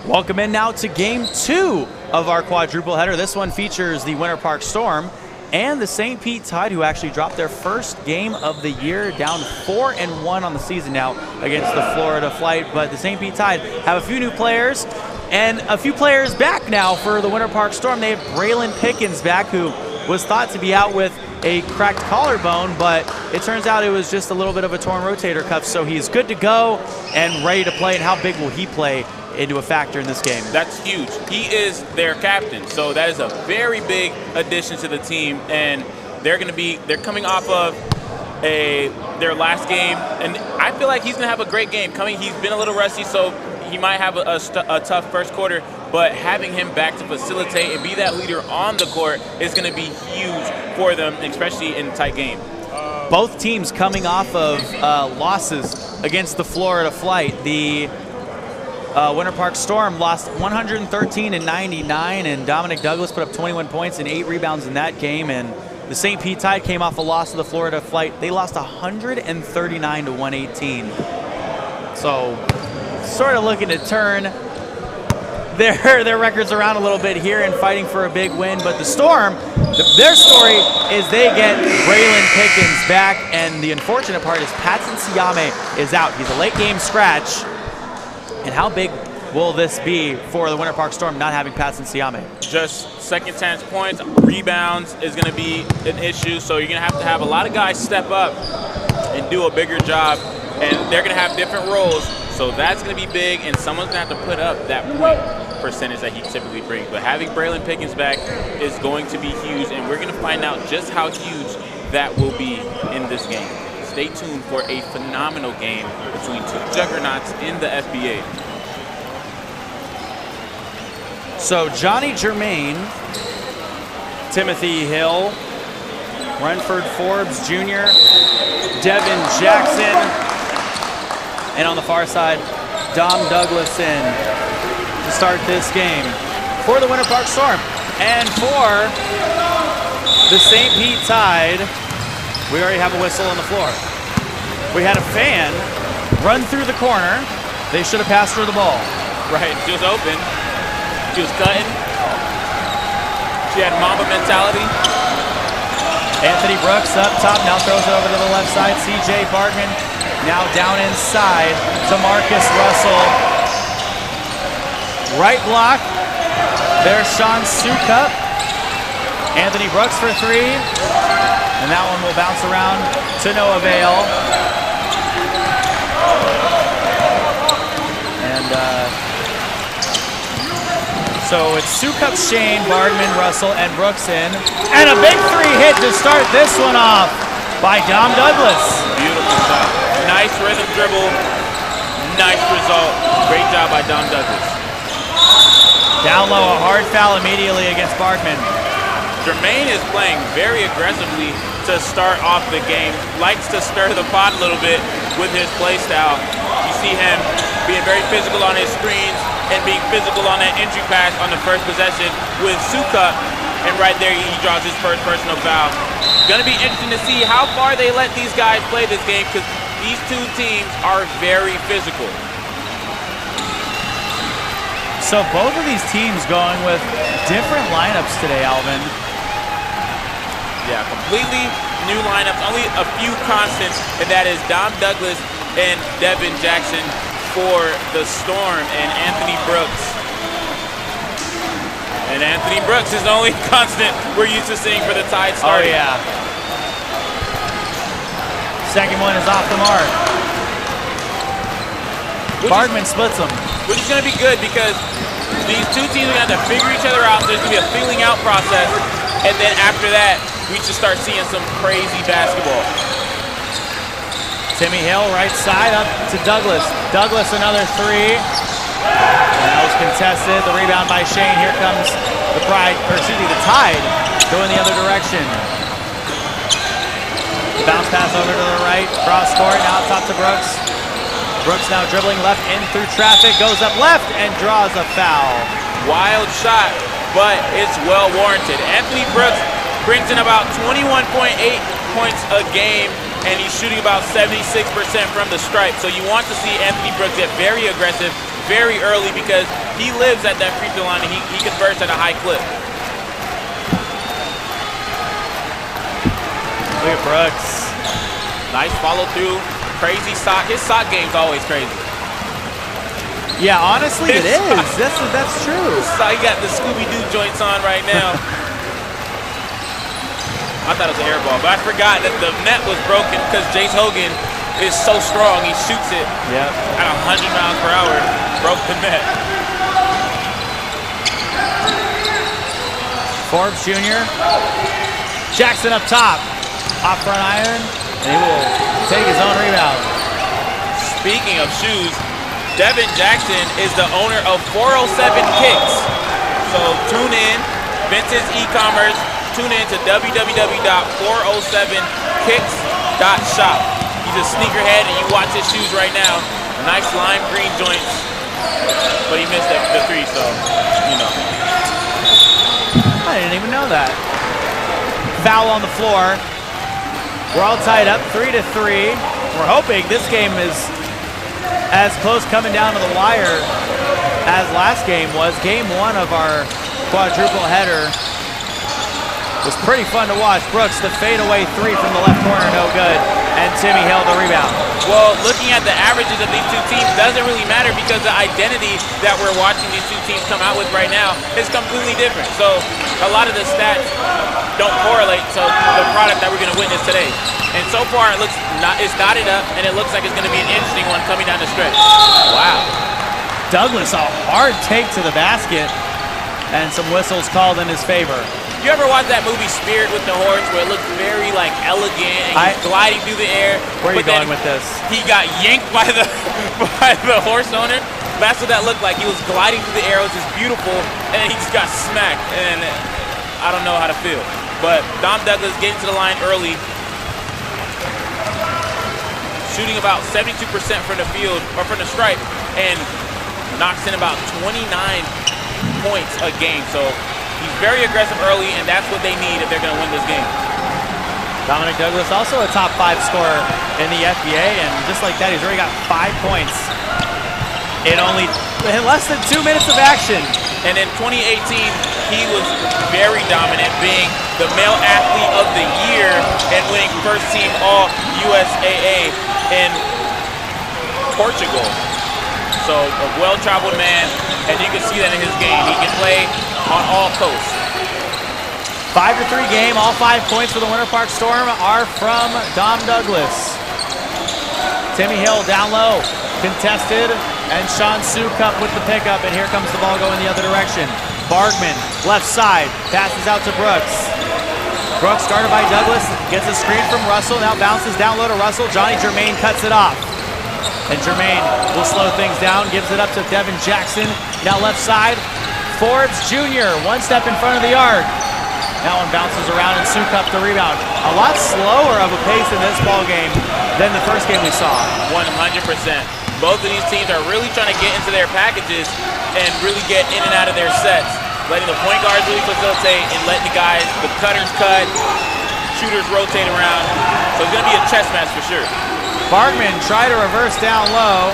Welcome in now to game 2 of our quadruple header. This one features the Winter Park Storm and the St. Pete Tide, who actually dropped their first game of the year, down 4-1 on the season now against the Florida Flight. But the St. Pete Tide have a few new players and a few players back now for the Winter Park Storm. They have Braylon Pickens back, who was thought to be out with a cracked collarbone, but it turns out it was just a little bit of a torn rotator cuff, so he's good to go and ready to play. And how big will he play into a factor in this game? That's huge. He is their captain, so that is a very big addition to the team, and they're coming off of their last game, and I feel like he's gonna have a great game coming. He's been a little rusty, so he might have a tough first quarter, but having him back to facilitate and be that leader on the court is going to be huge for them, especially in a tight game. Both teams coming off of losses against the Florida Flight. The Winter Park Storm lost 113-99, and Dominic Douglas put up 21 points and 8 rebounds in that game. And the St. Pete Tide came off a loss to the Florida Flight. They lost 139-118. So sort of looking to turn their records around a little bit here and fighting for a big win. But the Storm, their story is they get Braylon Pickens back, and the unfortunate part is Patson Siame is out. He's a late game scratch. And how big will this be for the Winter Park Storm not having Patson Siame? Just second chance points, rebounds is going to be an issue, so you're going to have a lot of guys step up and do a bigger job, and they're going to have different roles. So that's going to be big, and someone's going to have to put up that point percentage that he typically brings. But having Braylon Pickens back is going to be huge, and we're going to find out just how huge that will be in this game. Stay tuned for a phenomenal game between two juggernauts in the FBA. So Johnny Germain, Timothy Hill, Renford Forbes Jr., Devin Jackson, and on the far side, Dom Douglas in to start this game for the Winter Park Storm. And for the St. Pete Tide, we already have a whistle on the floor. We had a fan run through the corner. They should have passed her the ball. Right, she was open. She was cutting. She had Mamba mentality. Anthony Brooks up top, now throws it over to the left side. CJ Bartman now down inside to Marcus Russell. Right block. There's Sean Sukup. Anthony Brooks for 3. And that one will bounce around to Noah Vale. And so it's Sukup, Shane, Bardman, Russell, and Brooks in. And a big 3 hit to start this one off by Dom Douglas. Beautiful shot. Nice rhythm dribble. Nice result. Great job by Dom Douglas. Down low, a hard foul immediately against Bardman. Jermaine is playing very aggressively to start off the game. Likes to stir the pot a little bit with his play style. You see him being very physical on his screens and being physical on that entry pass on the first possession with Sukup. And right there, he draws his first personal foul. Going to be interesting to see how far they let these guys play this game, because these two teams are very physical. So both of these teams going with different lineups today, Alvin. Yeah, completely new lineups. Only a few constants, and that is Dom Douglas and Devin Jackson for the Storm, and Anthony Brooks. And Anthony Brooks is the only constant we're used to seeing for the Tide starting. Oh, yeah. Second one is off the mark. Bardman splits them. Which is going to be good, because these two teams are going to have to figure each other out. There's going to be a feeling out process, and then after that, we should start seeing some crazy basketball. Timmy Hill, right side, up to Douglas. Douglas, another 3. And that was contested. The rebound by Shane. Here comes the Tide going the other direction. The bounce pass over to the right. Cross court, now top to Brooks. Brooks now dribbling left in through traffic. Goes up left and draws a foul. Wild shot, but it's well warranted. Anthony Brooks brings in about 21.8 points a game, and he's shooting about 76% from the stripe. So you want to see Anthony Brooks get very aggressive, very early because he lives at that free throw line and he converts at a high clip. Look at Brooks. Nice follow through. Crazy sock. His sock game's always crazy. Yeah, honestly, it is. That's true. So he got the Scooby-Doo joints on right now. I thought it was an air ball, but I forgot that the net was broken because Jace Hogan is so strong. He shoots it at 100 miles per hour. Broke the net. Forbes Jr. Jackson up top. Off front iron, and he will take his own rebound. Speaking of shoes, Devin Jackson is the owner of 407 Kicks. So tune in, Vintage e-commerce, tune in to www.407kicks.shop. He's a sneakerhead, and you watch his shoes right now. Nice lime green joints, but he missed the three, so, you know. I didn't even know that. Foul on the floor. We're all tied up 3-3. We're hoping this game is as close coming down to the wire as last game was. Game 1 of our quadruple header was pretty fun to watch. Brooks, the fadeaway 3 from the left corner, no good. And Timmy Hill, the rebound. Well, looking at the averages of these two teams doesn't really matter because the identity that we're watching these two teams come out with right now is completely different. So a lot of the stats don't correlate to the product that we're going to witness today. And so far, it's knotted up, and it looks like it's going to be an interesting one coming down the stretch. Wow. Douglas, a hard take to the basket, and some whistles called in his favor. You ever watch that movie Spirit with the horse where it looks very like elegant and he's gliding through the air? Where are you going with this? He got yanked by the horse owner. That's what that looked like. He was gliding through the air. It was just beautiful, and then he just got smacked. And I don't know how to feel. But Dom Douglas getting to the line early, shooting about 72% from the field or from the stripe, and knocks in about 29 points a game. So he's very aggressive early, and that's what they need if they're going to win this game. Dominic Douglas, also a top 5 scorer in the FBA, and just like that, he's already got 5 points in less than 2 minutes of action. And in 2018, he was very dominant, being the male athlete of the year and winning first team all USAA in Portugal. So a well-traveled man, and you can see that in his game. He can play on all coasts. 5-3 game. All 5 points for the Winter Park Storm are from Dom Douglas. Timmy Hill down low, contested, and Sean Sukup with the pickup, and here comes the ball going the other direction. Bargman, left side, passes out to Brooks. Brooks guarded by Douglas, gets a screen from Russell, now bounces down low to Russell. Johnny Germain cuts it off. And Germain will slow things down, gives it up to Devin Jackson. Now left side, Forbes Jr., 1 step in front of the arc. That one bounces around and Sukup the rebound. A lot slower of a pace in this ball game than the first game we saw. 100%. Both of these teams are really trying to get into their packages and really get in and out of their sets. Letting the point guards really facilitate and letting the guys, the cutters cut, shooters rotate around. So it's going to be a chess match for sure. Bargman tried to reverse down low,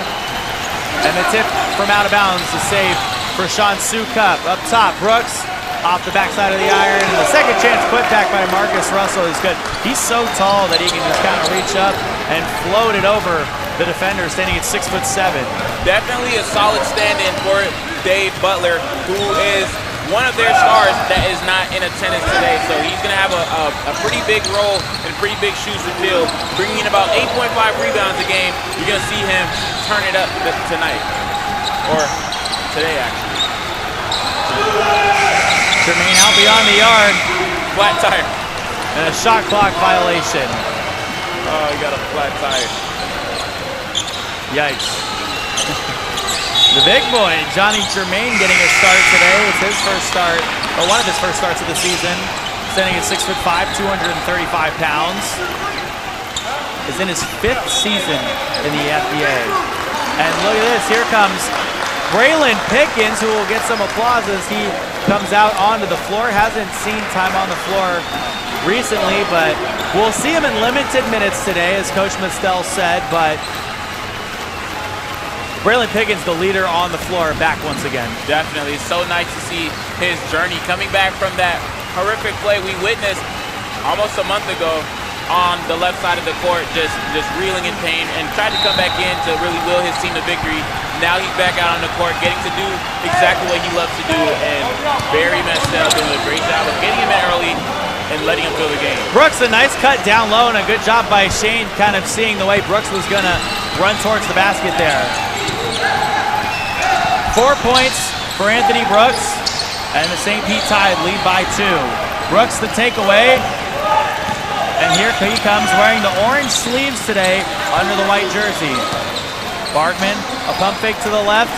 and the tip from out of bounds is saved for Sean Sukup. Up top, Brooks off the backside of the iron, and the second chance putback by Marcus Russell is good. He's so tall that he can just kind of reach up and float it over the defender standing at 6'7". Definitely a solid stand-in for Dave Butler, who is one of their stars that is not in attendance today. So he's going to have a pretty big role and pretty big shoes to fill, bringing in about 8.5 rebounds a game. You're going to see him turn it up tonight, or today actually. Jermaine out beyond the yard. Flat tire. And a shot clock violation. Oh, he got a flat tire. Yikes. The big boy, Johnny Germain, getting a start today. It's his first start, or one of his first starts of the season. Standing at 6'5", 235 pounds. Is in his 5th season in the FBA. And look at this, here comes Braylon Pickens, who will get some applause as he comes out onto the floor. Hasn't seen time on the floor recently, but we'll see him in limited minutes today, as Coach Mistel said. But Braylon Pickens, the leader on the floor, back once again. Definitely. It's so nice to see his journey coming back from that horrific play we witnessed almost a month ago on the left side of the court, just reeling in pain, and tried to come back in to really will his team to victory. Now he's back out on the court, getting to do exactly what he loves to do, and Barry Mestel doing a great job of getting him in early and letting him fill the game. Brooks, a nice cut down low, and a good job by Shane kind of seeing the way Brooks was going to run towards the basket there. 4 points for Anthony Brooks, and the St. Pete Tide lead by 2. Brooks the takeaway, and here he comes wearing the orange sleeves today under the white jersey. Bargman, a pump fake to the left,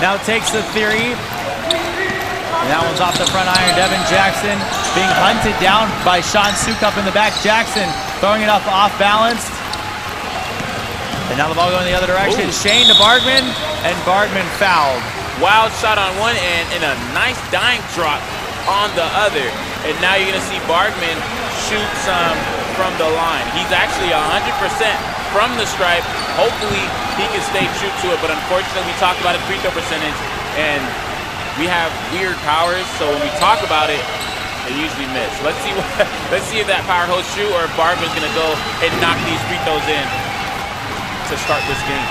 now takes the three. And that one's off the front iron. Devin Jackson being hunted down by Sean Sukup in the back. Jackson throwing it up off balance. And now the ball going the other direction. Ooh. Shane to Bargman, and Bargman fouled. Wild shot on one end and a nice dime drop on the other. And now you're going to see Bargman shoot some from the line. He's actually 100% from the stripe. Hopefully he can stay true to it, but unfortunately we talked about his free throw percentage, and we have weird powers, so when we talk about it, they usually miss. Let's see if that power holds true, or if Bargman's going to go and knock these free throws in to start this game.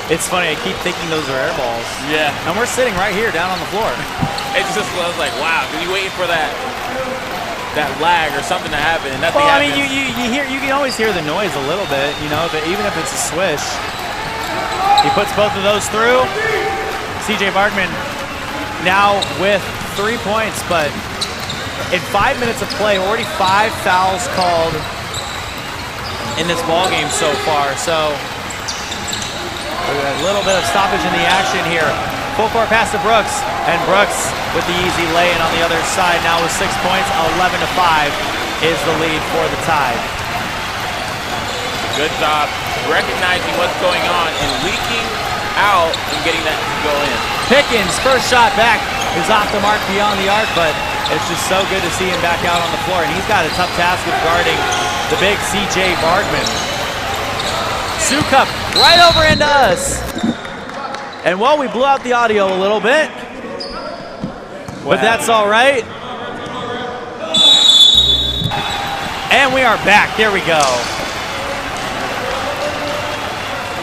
It's funny, I keep thinking those are air balls. Yeah. And we're sitting right here down on the floor. It's just, I was like, wow, because you're waiting for that lag or something to happen, and nothing happens. I mean, you can always hear the noise a little bit, you know, but even if it's a swish. He puts both of those through. CJ Bargman now with 3 points, but in 5 minutes of play, already 5 fouls called in this ball game so far. So a little bit of stoppage in the action here. Full court pass to Brooks, and Brooks with the easy lay-in on the other side now with 6 points. 11-5 is the lead for the Tide. Good job recognizing what's going on and leaking out and getting that to go in. Pickens, first shot back is off the mark beyond the arc, but it's just so good to see him back out on the floor, and he's got a tough task of guarding the big CJ Bargman. Sukup right over into us. And well, we blew out the audio a little bit, but that's all right. And we are back. There we go.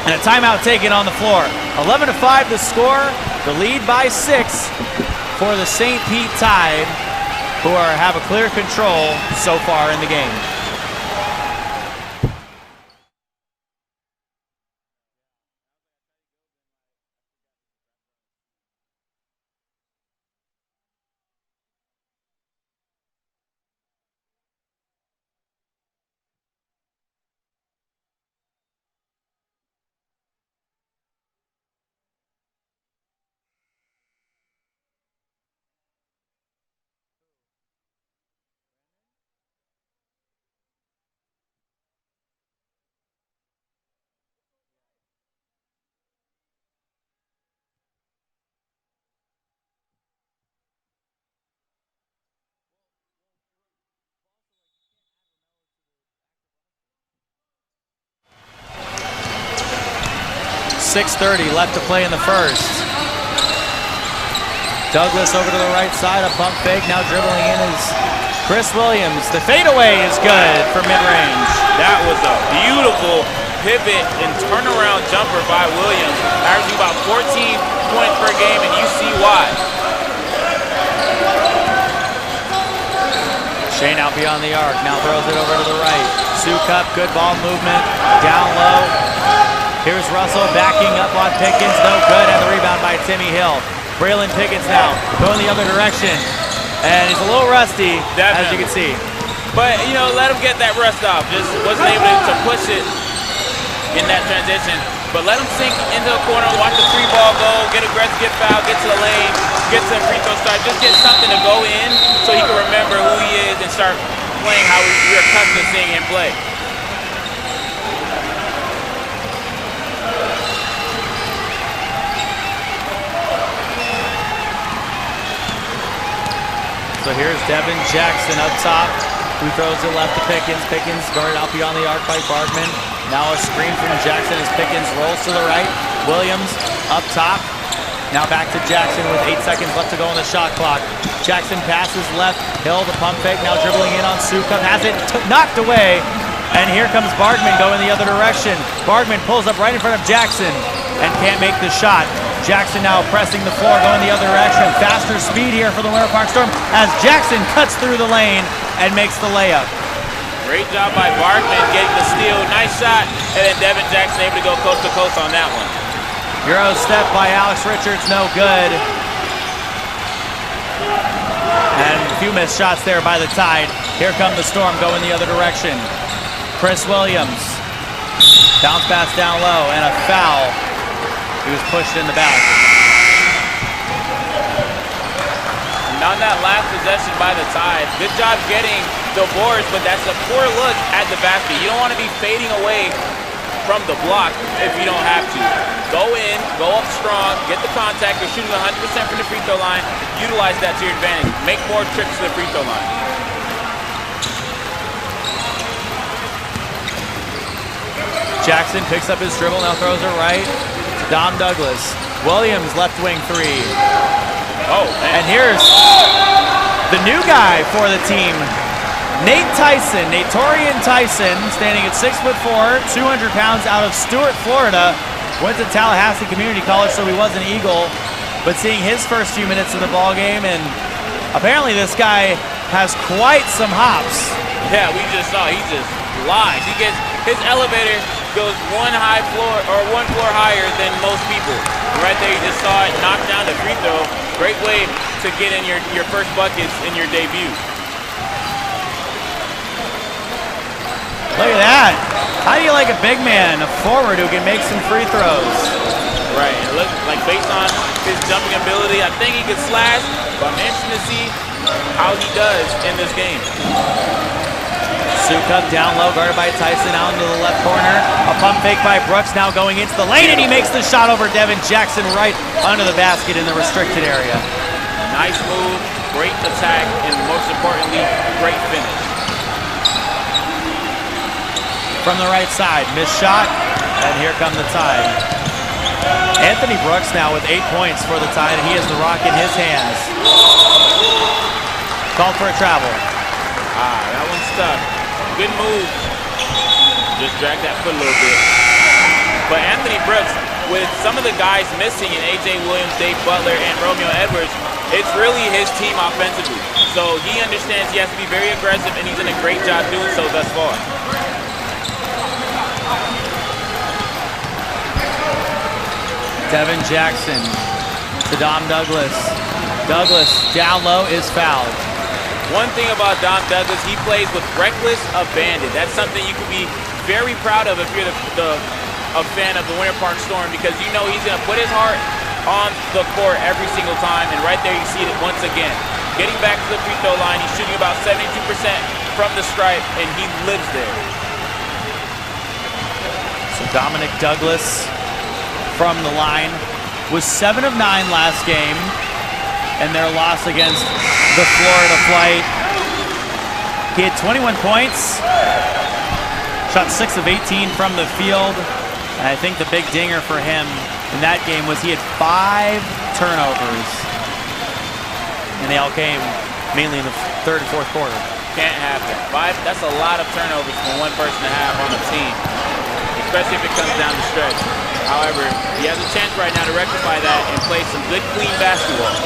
And a timeout taken on the floor. 11-5 the score. The lead by 6 for the St. Pete Tide, who have a clear control so far in the game. .6:30 left to play in the first. Douglas over to the right side, a pump fake. Now dribbling in is Chris Williams. The fadeaway is good for mid-range. That was a beautiful pivot and turnaround jumper by Williams. Averaging about 14 points per game, and you see why. Shane out beyond the arc, now throws it over to the right. Sukup, good ball movement, down low. Here's Russell backing up on Pickens, no good, and the rebound by Timmy Hill. Braylon Pickens now going the other direction, and he's a little rusty, as you can see. But, you know, let him get that rust off. Just wasn't able to push it in that transition. But let him sink into the corner, watch the free ball go, get aggressive, get fouled, get to the lane, get to the free throw start. Just get something to go in so he can remember who he is and start playing how we're accustomed to seeing him play. So here's Devin Jackson up top. who throws it left to Pickens. Pickens guarded out beyond the arc by Bargman. Now a screen from Jackson as Pickens rolls to the right. Williams up top. Now back to Jackson with 8 seconds left to go on the shot clock. Jackson passes left. Hill, the pump fake, now dribbling in on Sukup. Has it knocked away. And here comes Bargman going the other direction. Bargman pulls up right in front of Jackson and can't make the shot. Jackson now pressing the floor, going the other direction. Faster speed here for the Winter Park Storm as Jackson cuts through the lane and makes the layup. Great job by Bargman getting the steal. Nice shot. And then Devin Jackson able to go coast to coast on that one. Euro step by Alex Richards, no good. And a few missed shots there by the Tide. Here come the Storm going the other direction. Chris Williams. Bounce pass down low and a foul. He was pushed in the back. And on that last possession by the Tide, good job getting the boards, but that's a poor look at the basket. You don't want to be fading away from the block if you don't have to. Go in, go up strong, get the contact. You're shooting 100% from the free throw line. Utilize that to your advantage. Make more trips to the free throw line. Jackson picks up his dribble, now throws it right to Dom Douglas. Williams left wing three. Oh, man. And here's the new guy for the team, Nate Tyson, Natorian Tyson, standing at 6'4", 200 pounds, out of Stuart, Florida. Went to Tallahassee Community College, so he was an Eagle. But seeing his first few minutes of the ball game, and apparently this guy has quite some hops. Yeah, we just saw he just flies. He gets his elevator goes one floor higher than most people. And right there, you just saw it knock down the free throw. Great way to get in your first buckets in your debut. Look at that. How do you like a big man, a forward who can make some free throws? Right, it looks like based on his jumping ability, I think he could slash, but I'm interested to see how he does in this game. Sukup down low, guarded by Tyson, out into the left corner. A pump fake by Brooks, now going into the lane, and he makes the shot over Devin Jackson right under the basket in the restricted area. Nice move, great attack, and most importantly, great finish. From the right side, missed shot, and here come the Tide. Anthony Brooks now with 8 points for the Tide, and he has the rock in his hands. Called for a travel. That one's stuck. Good move. Just drag that foot a little bit. But Anthony Brooks, with some of the guys missing in A.J. Williams, Dave Butler, and Romeo Edwards, it's really his team offensively. So he understands he has to be very aggressive, and he's done a great job doing so thus far. Devin Jackson to Dom Douglas. Douglas down low is fouled. One thing about Dom Douglas, he plays with reckless abandon. That's something you can be very proud of if you're a fan of the Winter Park Storm, because you know he's going to put his heart on the court every single time, and right there you see it once again. Getting back to the free throw line, he's shooting about 72% from the stripe, and he lives there. So Dominic Douglas from the line was 7 of 9 last game, and their loss against the Florida Flight. He had 21 points, shot 6 of 18 from the field, and I think the big dinger for him in that game was he had 5 turnovers, and they all came mainly in the third and fourth quarter. Can't happen. 5, that's a lot of turnovers for one person to have on a team, especially if it comes down the stretch. However, he has a chance right now to rectify that and play some good, clean basketball.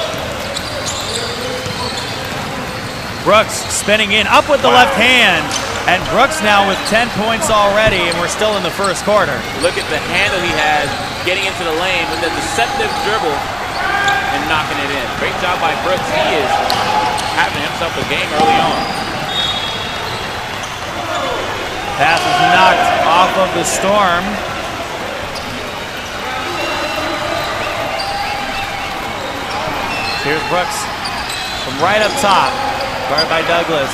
Brooks spinning in, up with the left hand, and Brooks now with 10 points already, and we're still in the first quarter. Look at the handle he has getting into the lane with a deceptive dribble and knocking it in. Great job by Brooks. He is having himself a game early on. Pass is knocked off of the Storm. Here's Brooks from right up top, guarded by Douglas.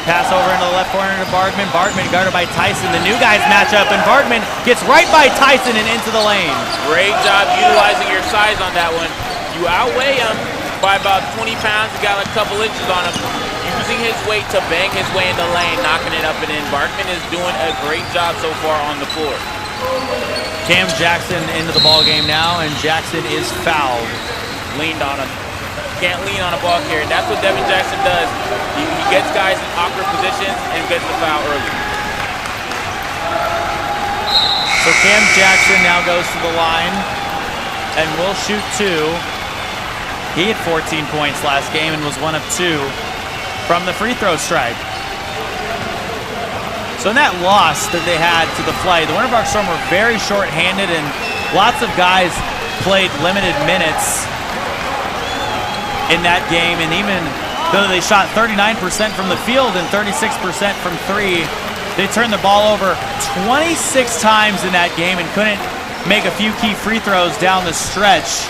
Pass over into the left corner to Bargman. Bargman guarded by Tyson. The new guys match up, and Bargman gets right by Tyson and into the lane. Great job utilizing your size on that one. You outweigh him by about 20 pounds. You got a couple inches on him. You using his weight to bang his way in the lane, knocking it up and in. Barkman is doing a great job so far on the floor. Cam Jackson into the ball game now, and Jackson is fouled. Leaned on him. Can't lean on a ball carrier. That's what Devin Jackson does. He gets guys in awkward positions and gets the foul early. So Cam Jackson now goes to the line and will shoot 2. He had 14 points last game and was 1 of 2 from the free throw stripe. So in that loss that they had to the Flight, the Winter Park Storm were very short-handed and lots of guys played limited minutes in that game. And even though they shot 39% from the field and 36% from 3, they turned the ball over 26 times in that game and couldn't make a few key free throws down the stretch.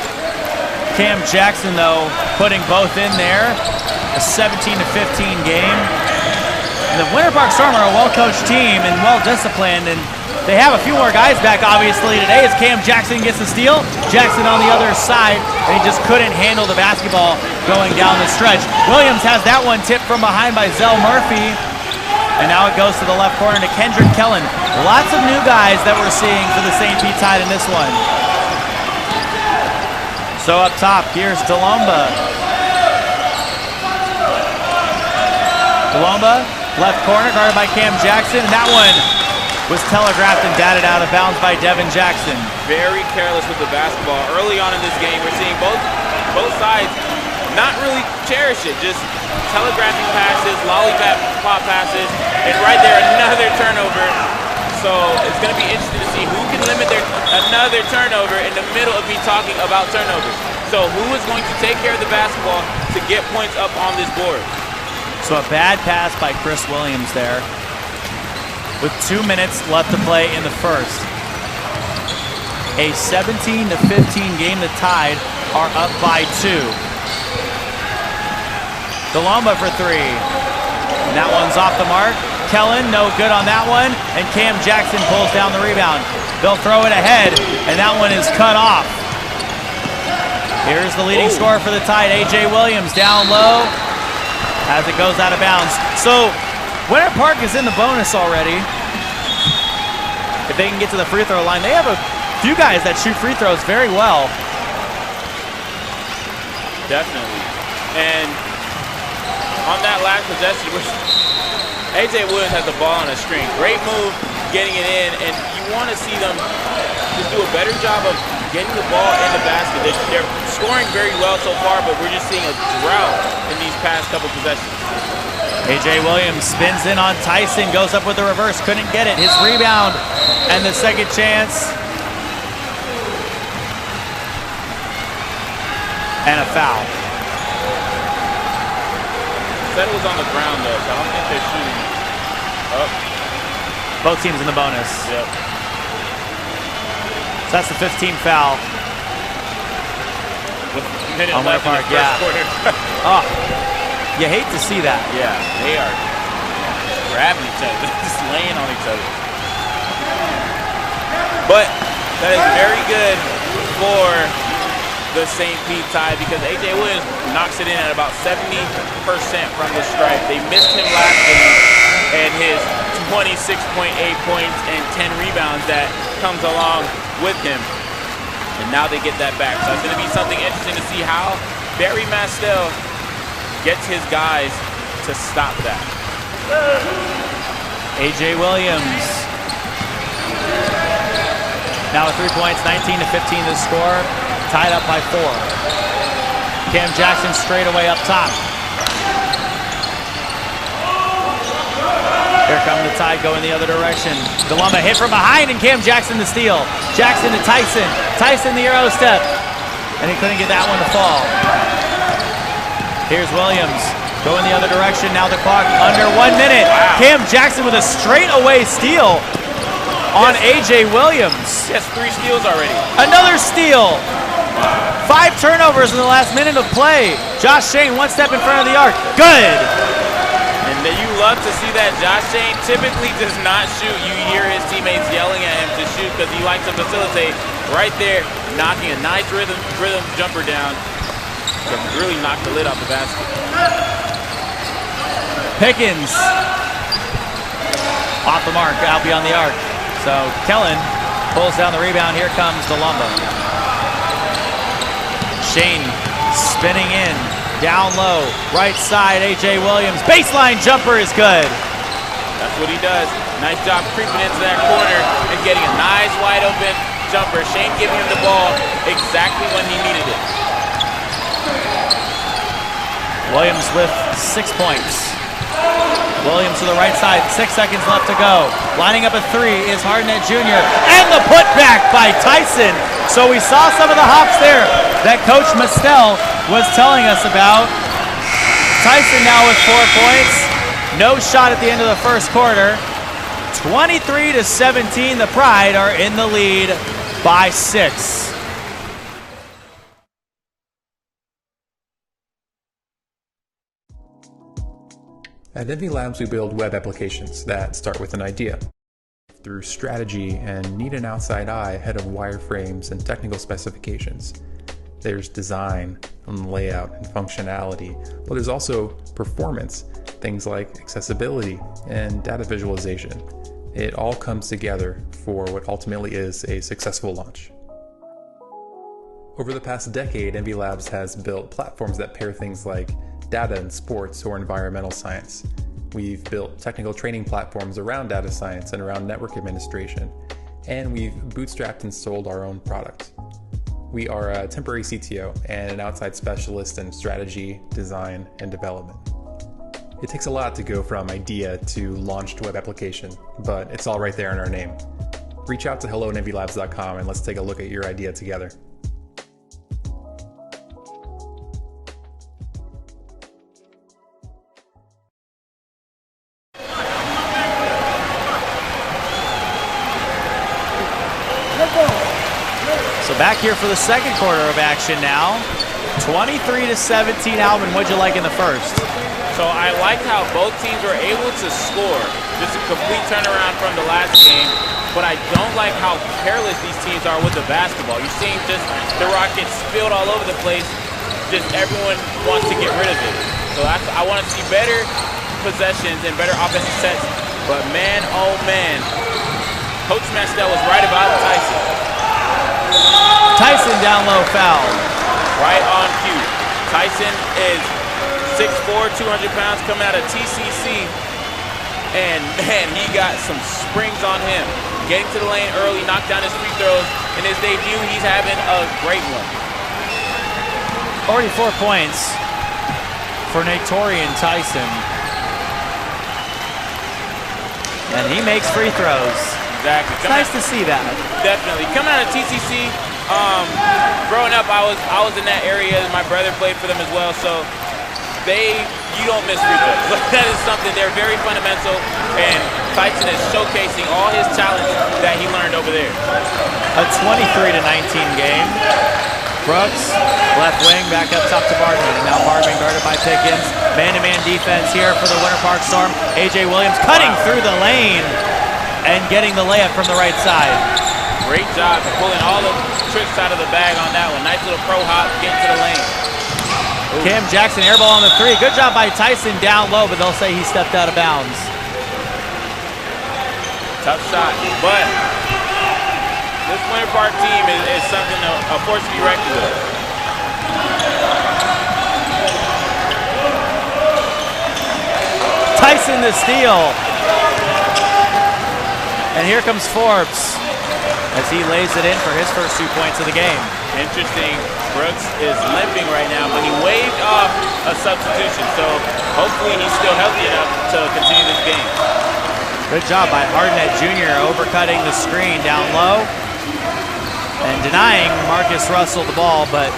Cam Jackson, though, putting both in there, a 17-15 game. The Winter Park Storm are a well-coached team and well-disciplined, and they have a few more guys back, obviously, today as Cam Jackson gets the steal. Jackson on the other side, and he just couldn't handle the basketball going down the stretch. Williams has that one tipped from behind by Zell Murphy, and now it goes to the left corner to Kendrick Kellen. Lots of new guys that we're seeing for the St. Pete Tide in this one. So up top, here's Delomba. Delomba, left corner, guarded by Cam Jackson, and that one was telegraphed and batted out of bounds by Devin Jackson. Very careless with the basketball. Early on in this game, we're seeing both sides not really cherish it, just telegraphing passes, lollipop passes, and right there, another turnover. So it's going to be interesting to see who can limit another turnover in the middle of me talking about turnovers. So who is going to take care of the basketball to get points up on this board? So a bad pass by Chris Williams there with 2 minutes left to play in the first. A 17-15 game. The Tide are up by 2. Delomba for 3. And that one's off the mark. Kellen, no good on that one. And Cam Jackson pulls down the rebound. They'll throw it ahead, and that one is cut off. Here's the leading scorer for the Tide, A.J. Williams, down low as it goes out of bounds. So Winter Park is in the bonus already. If they can get to the free throw line, they have a few guys that shoot free throws very well. Definitely. And on that last possession, A.J. Williams has the ball on a string. Great move getting it in, and you want to see them just do a better job of getting the ball in the basket. They're scoring very well so far, but we're just seeing a drought in these past couple possessions. A.J. Williams spins in on Tyson, goes up with the reverse, couldn't get it. His rebound and the second chance. And a foul. Said it was on the ground though, so I don't think they're shooting up. Both teams in the bonus. Yep. So that's the 15th foul. With a minute on left in the first quarter. Oh, you hate to see that. Yeah, they are grabbing each other, just laying on each other. But that is very good for the St. Pete Tide because A.J. Williams knocks it in at about 70% from the stripe. They missed him last game, and his 26.8 points and 10 rebounds that comes along with him. And now they get that back. So it's going to be something interesting to see how Barry Mastel gets his guys to stop that. A.J. Williams. Now with 3 points, 19-15 the score. Tied up by 4. Cam Jackson straight away up top. Here come the Tide going the other direction. Delomba hit from behind and Cam Jackson the steal. Jackson to Tyson. Tyson the Euro step. And he couldn't get that one to fall. Here's Williams going the other direction. Now the clock under 1 minute. Wow. Cam Jackson with a straightaway steal on A.J. Williams. Yes, 3 steals already. Another steal. 5 turnovers in the last minute of play. Josh Shane 1 step in front of the arc. Good. And you love to see that. Josh Shane typically does not shoot. You hear his teammates yelling at him to shoot because he likes to facilitate. Right there, knocking a nice rhythm jumper down to really knock the lid off the basket. Pickens. Off the mark, out beyond the arc. So Kellen pulls down the rebound. Here comes DeLumba. Shane spinning in, down low, right side, A.J. Williams. Baseline jumper is good. That's what he does. Nice job creeping into that corner and getting a nice wide open jumper. Shane giving him the ball exactly when he needed it. Williams with 6 points. Williams to the right side, 6 seconds left to go. Lining up a three is Hardnett Jr. And the putback by Tyson. So we saw some of the hops there that Coach Mastel was telling us about. Tyson now with 4 points. No shot at the end of the first quarter. 23-17, the Pride are in the lead by 6. At Envy Labs, we build web applications that start with an idea. Through strategy and need an outside eye ahead of wireframes and technical specifications. There's design and layout and functionality, but there's also performance, things like accessibility and data visualization. It all comes together for what ultimately is a successful launch. Over the past decade, Envy Labs has built platforms that pair things like data and sports or environmental science. We've built technical training platforms around data science and around network administration, and we've bootstrapped and sold our own product. We are a temporary CTO and an outside specialist in strategy, design, and development. It takes a lot to go from idea to launched web application, but it's all right there in our name. Reach out to hello@envylabs.com and let's take a look at your idea together. So back here for the second quarter of action now. 23-17, Alvin, what'd you like in the first? So I liked how both teams were able to score. Just a complete turnaround from the last game. But I don't like how careless these teams are with the basketball. You're seeing just the Rockets spilled all over the place. Just everyone wants to get rid of it. So I want to see better possessions and better offensive sets. But man, oh man, Coach Mastel was right about Tyson. Tyson down low foul. Right on cue. Tyson is 6'4", 200 pounds, coming out of TCC. And man, he got some springs on him. Getting to the lane early, knocked down his free throws. In his debut, he's having a great one. Already 4 points for Natorian Tyson. And he makes free throws. Exactly. It's nice to see that. Definitely. Coming out of TCC, growing up, I was in that area. My brother played for them as well, so you don't miss free throws. That is something, they're very fundamental, and Tyson is showcasing all his talent that he learned over there. A 23-19 game. Brooks, left wing, back up top to Bardman. And now Bardman guarded by Pickens. Man-to-man defense here for the Winter Park Storm. A.J. Williams cutting through the lane and getting the layup from the right side. Great job pulling all the tricks out of the bag on that one. Nice little pro hop, getting to the lane. Ooh. Cam Jackson airball on the three. Good job by Tyson down low, but they'll say he stepped out of bounds. Tough shot, but this Winter Park team is something, a force to be reckoned with. Tyson the steal. And here comes Forbes as he lays it in for his first 2 points of the game. Interesting, Brooks is limping right now, but he waved off a substitution, so hopefully he's still healthy enough to continue this game. Good job by Hardnett Jr. overcutting the screen down low and denying Marcus Russell the ball, but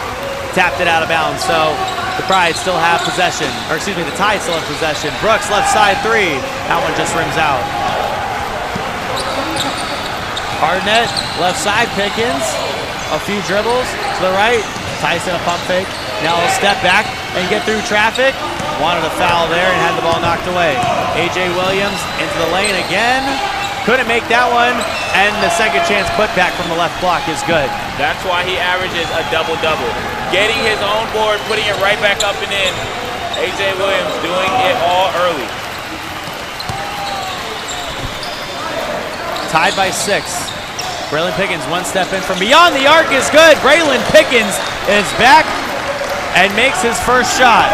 tapped it out of bounds. So the Pride still have possession, or excuse me, the Tide still have possession. Brooks left side three. That one just rims out. Hardnett, left side, Pickens. A few dribbles to the right. Tyson a pump fake. Now he'll step back and get through traffic. Wanted a foul there and had the ball knocked away. A.J. Williams into the lane again. Couldn't make that one. And the second chance putback from the left block is good. That's why he averages a double-double. Getting his own board, putting it right back up and in. A.J. Williams doing it all early. Tied by 6. Braylon Pickens one step in from beyond the arc is good. Braylon Pickens is back and makes his first shot.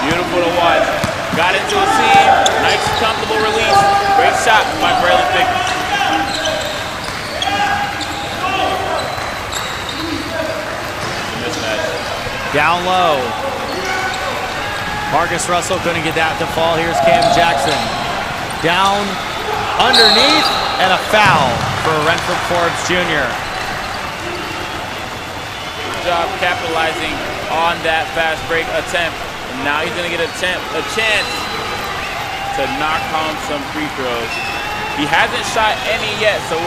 Beautiful to watch. Got into a seam. Nice, comfortable release. Great shot by Braylon Pickens. Mismatch. Down low. Marcus Russell couldn't get that to fall. Here's Cam Jackson. Down underneath and a foul for Renford Forbes Jr. Good job capitalizing on that fast break attempt. And now he's going to get a chance to knock home some free throws. He hasn't shot any yet, so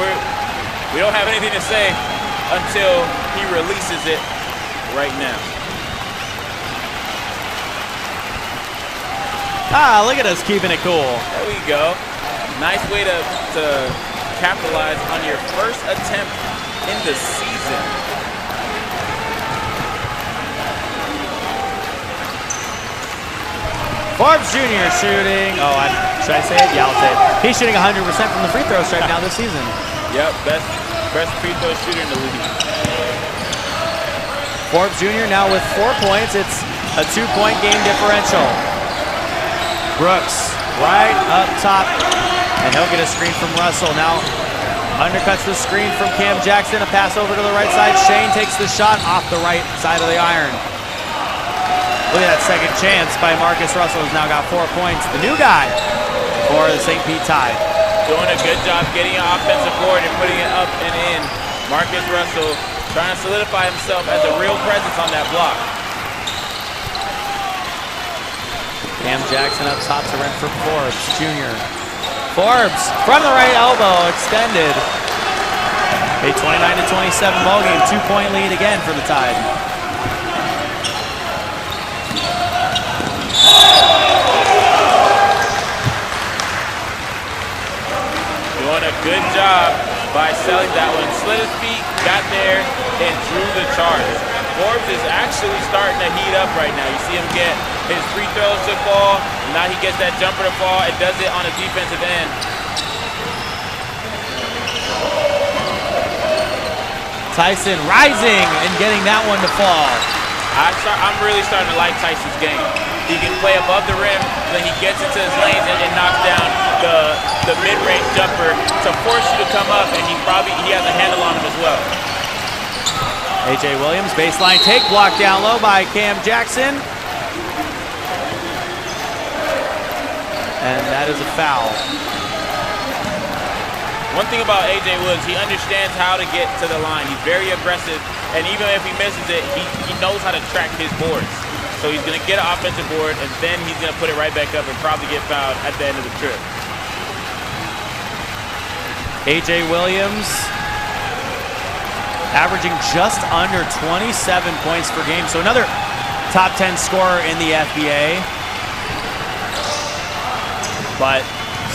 we don't have anything to say until he releases it right now. Ah, look at us keeping it cool. There we go. Nice way to capitalize on your first attempt in the season. Forbes Jr. shooting. Should I say it? Yeah, I'll say it. He's shooting 100% from the free throw stripe now this season. Yep, best free throw shooter in the league. Forbes Jr. now with 4 points. It's a 2-point game differential. Brooks right up top, and he'll get a screen from Russell. Now undercuts the screen from Cam Jackson. A pass over to the right side. Shane takes the shot off the right side of the iron. Look at that second chance by Marcus Russell, who's now got 4 points. The new guy for the St. Pete Tide. Doing a good job getting an offensive board and putting it up and in. Marcus Russell trying to solidify himself as a real presence on that block. Cam Jackson up top to Renford Forbes Jr. Forbes from the right elbow extended. A 29-27 ball game. 2-point lead again for the Tide. Doing a good job by selling that one. Slid his feet, got there, and drew the charge. Forbes is actually starting to heat up right now. You see him get his free throws to fall. Now he gets that jumper to fall and does it on the defensive end. Tyson rising and getting that one to fall. I'm really starting to like Tyson's game. He can play above the rim, then he gets into his lanes and knocks down the mid-range jumper to force you to come up, and he has a handle on him as well. A.J. Williams, baseline take, blocked down low by Cam Jackson. And that is a foul. One thing about A.J. Williams, he understands how to get to the line. He's very aggressive, and even if he misses it, he knows how to track his boards. So he's going to get an offensive board, and then he's going to put it right back up and probably get fouled at the end of the trip. A.J. Williams averaging just under 27 points per game. So another top 10 scorer in the FBA. But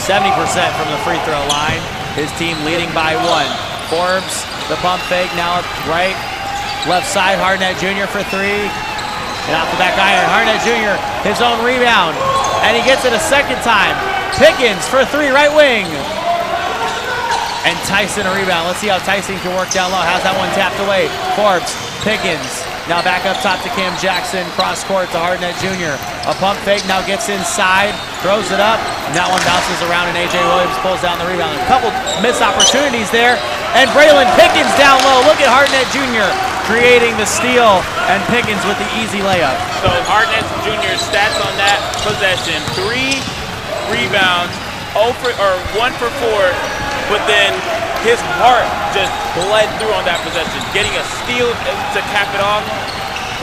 70% from the free throw line. His team leading by 1. Forbes, the pump fake, now right. Left side, Hardnett Jr. for 3. And off the back iron, Hardnett Jr., his own rebound. And he gets it a second time. Pickens for 3, right wing. And Tyson a rebound. Let's see how Tyson can work down low. How's that one tapped away? Forbes, Pickens. Now back up top to Cam Jackson. Cross court to Hardnett Jr. A pump fake, now gets inside. Throws it up. And that one bounces around and A.J. Williams pulls down the rebound. A couple missed opportunities there. And Braylon Pickens down low. Look at Hardnett Jr. creating the steal. And Pickens with the easy layup. So Hardnett Jr.'s stats on that possession. 3 rebounds, 1 for 4. But then his heart just bled through on that possession. Getting a steal to cap it off.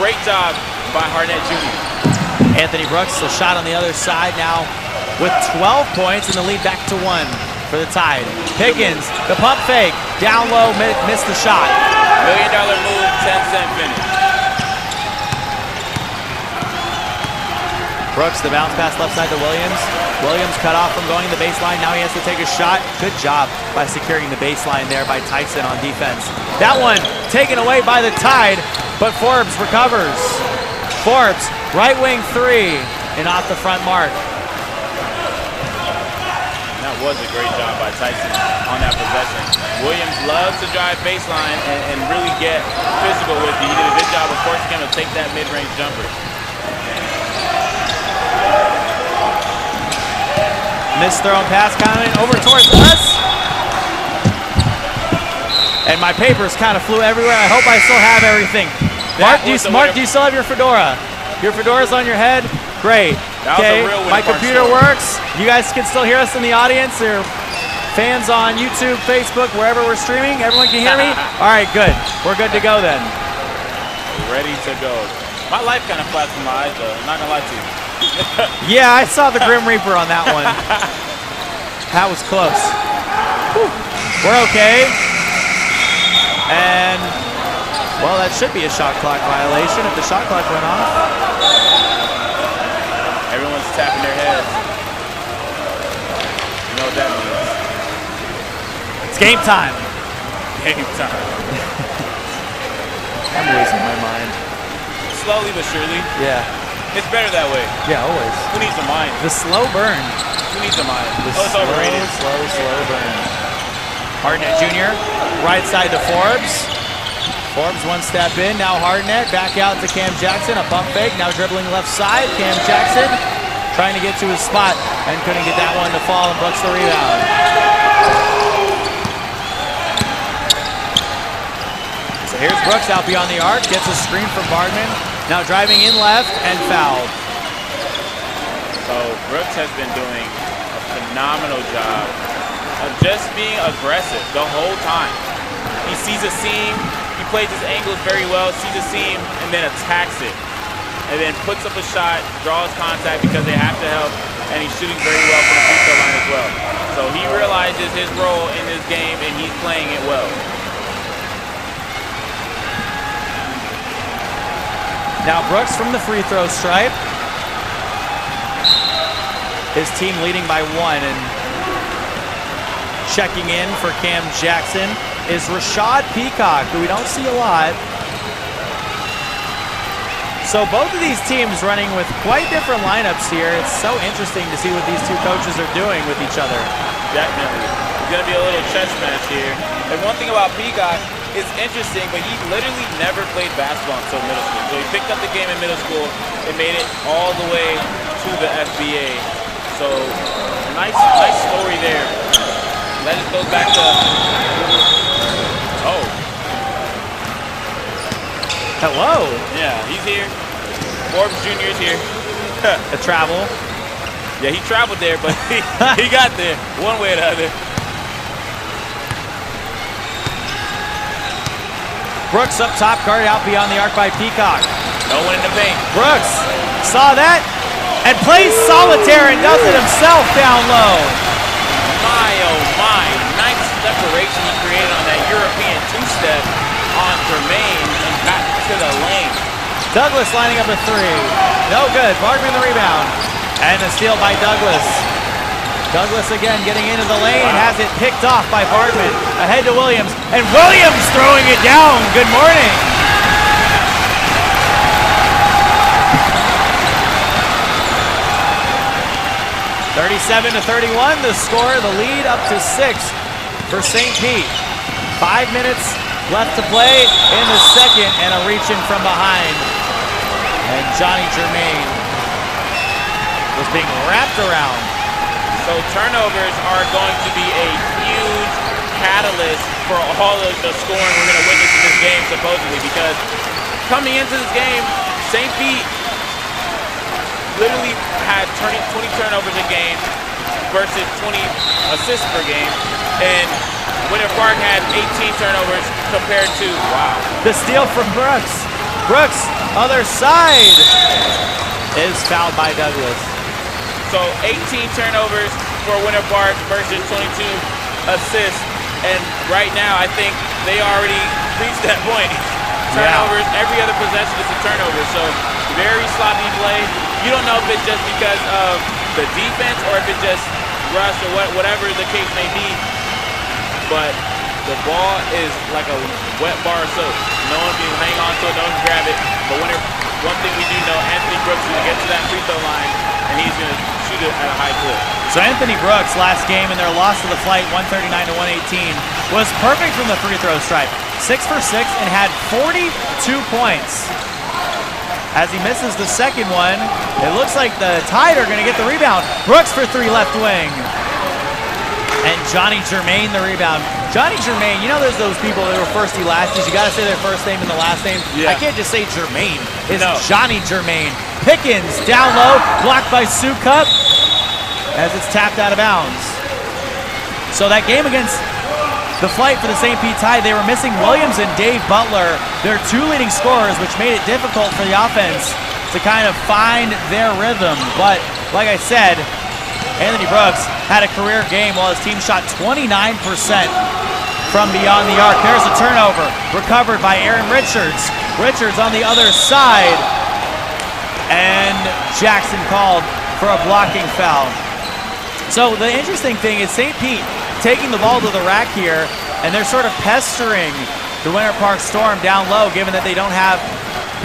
Great job by Hardnett Jr. Anthony Brooks, the shot on the other side now with 12 points and the lead back to 1 for the Tide. Pickens, the pump fake, down low, missed the shot. $1 million move, 10-cent finish. Brooks, the bounce pass left side to Williams. Williams cut off from going to the baseline. Now he has to take a shot. Good job by securing the baseline there by Tyson on defense. That one taken away by the Tide, but Forbes recovers. Forbes, right wing 3, and off the front mark. Now was a great job by Tyson on that possession. Williams loves to drive baseline and really get physical with you. He did a good job of forcing him to take that mid-range jumper. Missed throw and pass coming over towards us. And my papers kind of flew everywhere. I hope I still have everything. Mark, do you still have your fedora? Your fedora's on your head? Great. Okay, my computer works. You guys can still hear us in the audience. There are fans on YouTube, Facebook, wherever we're streaming. Everyone can hear me? All right, good. We're good to go then. Ready to go. My life kind of flashed from my eyes, though. I'm not going to lie to you. Yeah, I saw the Grim Reaper on that one. That was close. Whew. We're okay. And, well, that should be a shot clock violation if the shot clock went off. Everyone's tapping their heads. You know what that means. It's game time. Game time. I'm losing my mind. Slowly but surely. Yeah. It's better that way. Yeah, always. Who needs a mind? The slow burn. Who needs a mind? The it's overrated. Slow burn. Hardnett Jr. right side to Forbes. Forbes one step in, now Hardnett, back out to Cam Jackson, a pump fake, now dribbling left side. Cam Jackson trying to get to his spot and couldn't get that one to fall, and Brooks the rebound. So here's Brooks out beyond the arc, gets a screen from Bardman, now driving in left and fouled. So Brooks has been doing a phenomenal job of just being aggressive the whole time. He sees a seam, he plays his angles very well, sees a seam, and then attacks it. And then puts up a shot, draws contact because they have to help, and he's shooting very well from the free throw line as well. So he realizes his role in this game, and he's playing it well. Now Brooks from the free throw stripe. His team leading by 1, and checking in for Cam Jackson is Rashad Peacock, who we don't see a lot. So both of these teams running with quite different lineups here. It's so interesting to see what these two coaches are doing with each other. Definitely. It's going to be a little chess match here. And one thing about Peacock, it's interesting, but he literally never played basketball until middle school. So he picked up the game in middle school and made it all the way to the FBA. So nice story there. That just goes back to, oh. Hello. Yeah, he's here. Forbes Jr. is here. A travel. Yeah, he traveled there, but he got there one way or the other. Brooks up top, guarded out beyond the arc by Peacock. No one in the paint. Brooks saw that and plays solitaire and does it himself down low. My, oh my, nice separation he created on that European two-step on Jermaine and got to the lane. Douglas lining up a 3. No good. Bardman the rebound. And a steal by Douglas. Douglas again getting into the lane, has it picked off by Bardman. Ahead to Williams, and Williams throwing it down. Good morning. (37-31), the score, the lead up to 6 for St. Pete. 5 minutes left to play in the second, and a reach in from behind. And Johnny Jermaine was being wrapped around. So turnovers are going to be a huge catalyst for all of the scoring we're going to witness in this game, supposedly, because coming into this game, St. Pete literally had 20 turnovers a game versus 20 assists per game, and Winter Park had 18 turnovers compared to, wow. The steal from Brooks. Brooks, other side, is fouled by Douglas. So 18 turnovers for Winter Park versus 22 assists. And right now, I think they already reached that point. Turnovers, every other possession is a turnover. So very sloppy play. You don't know if it's just because of the defense or if it's just rush or whatever the case may be. But the ball is like a wet bar of soap. No one can hang on to it, no one can grab it. But Winter one thing we do know, Anthony Brooks is going to get to that free throw line, and he's going to shoot it at a high clip. So Anthony Brooks, last game in their loss to the Flight, 139 to 118, was perfect from the free throw stripe. 6 for 6 and had 42 points. As he misses the second one, it looks like the Tide are going to get the rebound. Brooks for 3 left wing. And Johnny Germain the rebound. Johnny Germain, you know there's those people that were firsty lasties. You got to say their first name and the last name. Yeah. I can't just say Germain. It's Johnny Germain. Pickens down low, blocked by Sukup as it's tapped out of bounds. So that game against the Flight for the St. Pete Tide, they were missing Williams and Dave Butler, their 2 leading scorers, which made it difficult for the offense to kind of find their rhythm. But like I said, Anthony Brooks had a career game while his team shot 29% from beyond the arc. There's a turnover, recovered by Aaron Richards. Richards on the other side, and Jackson called for a blocking foul. So the interesting thing is St. Pete taking the ball to the rack here, and they're sort of pestering the Winter Park Storm down low, given that they don't have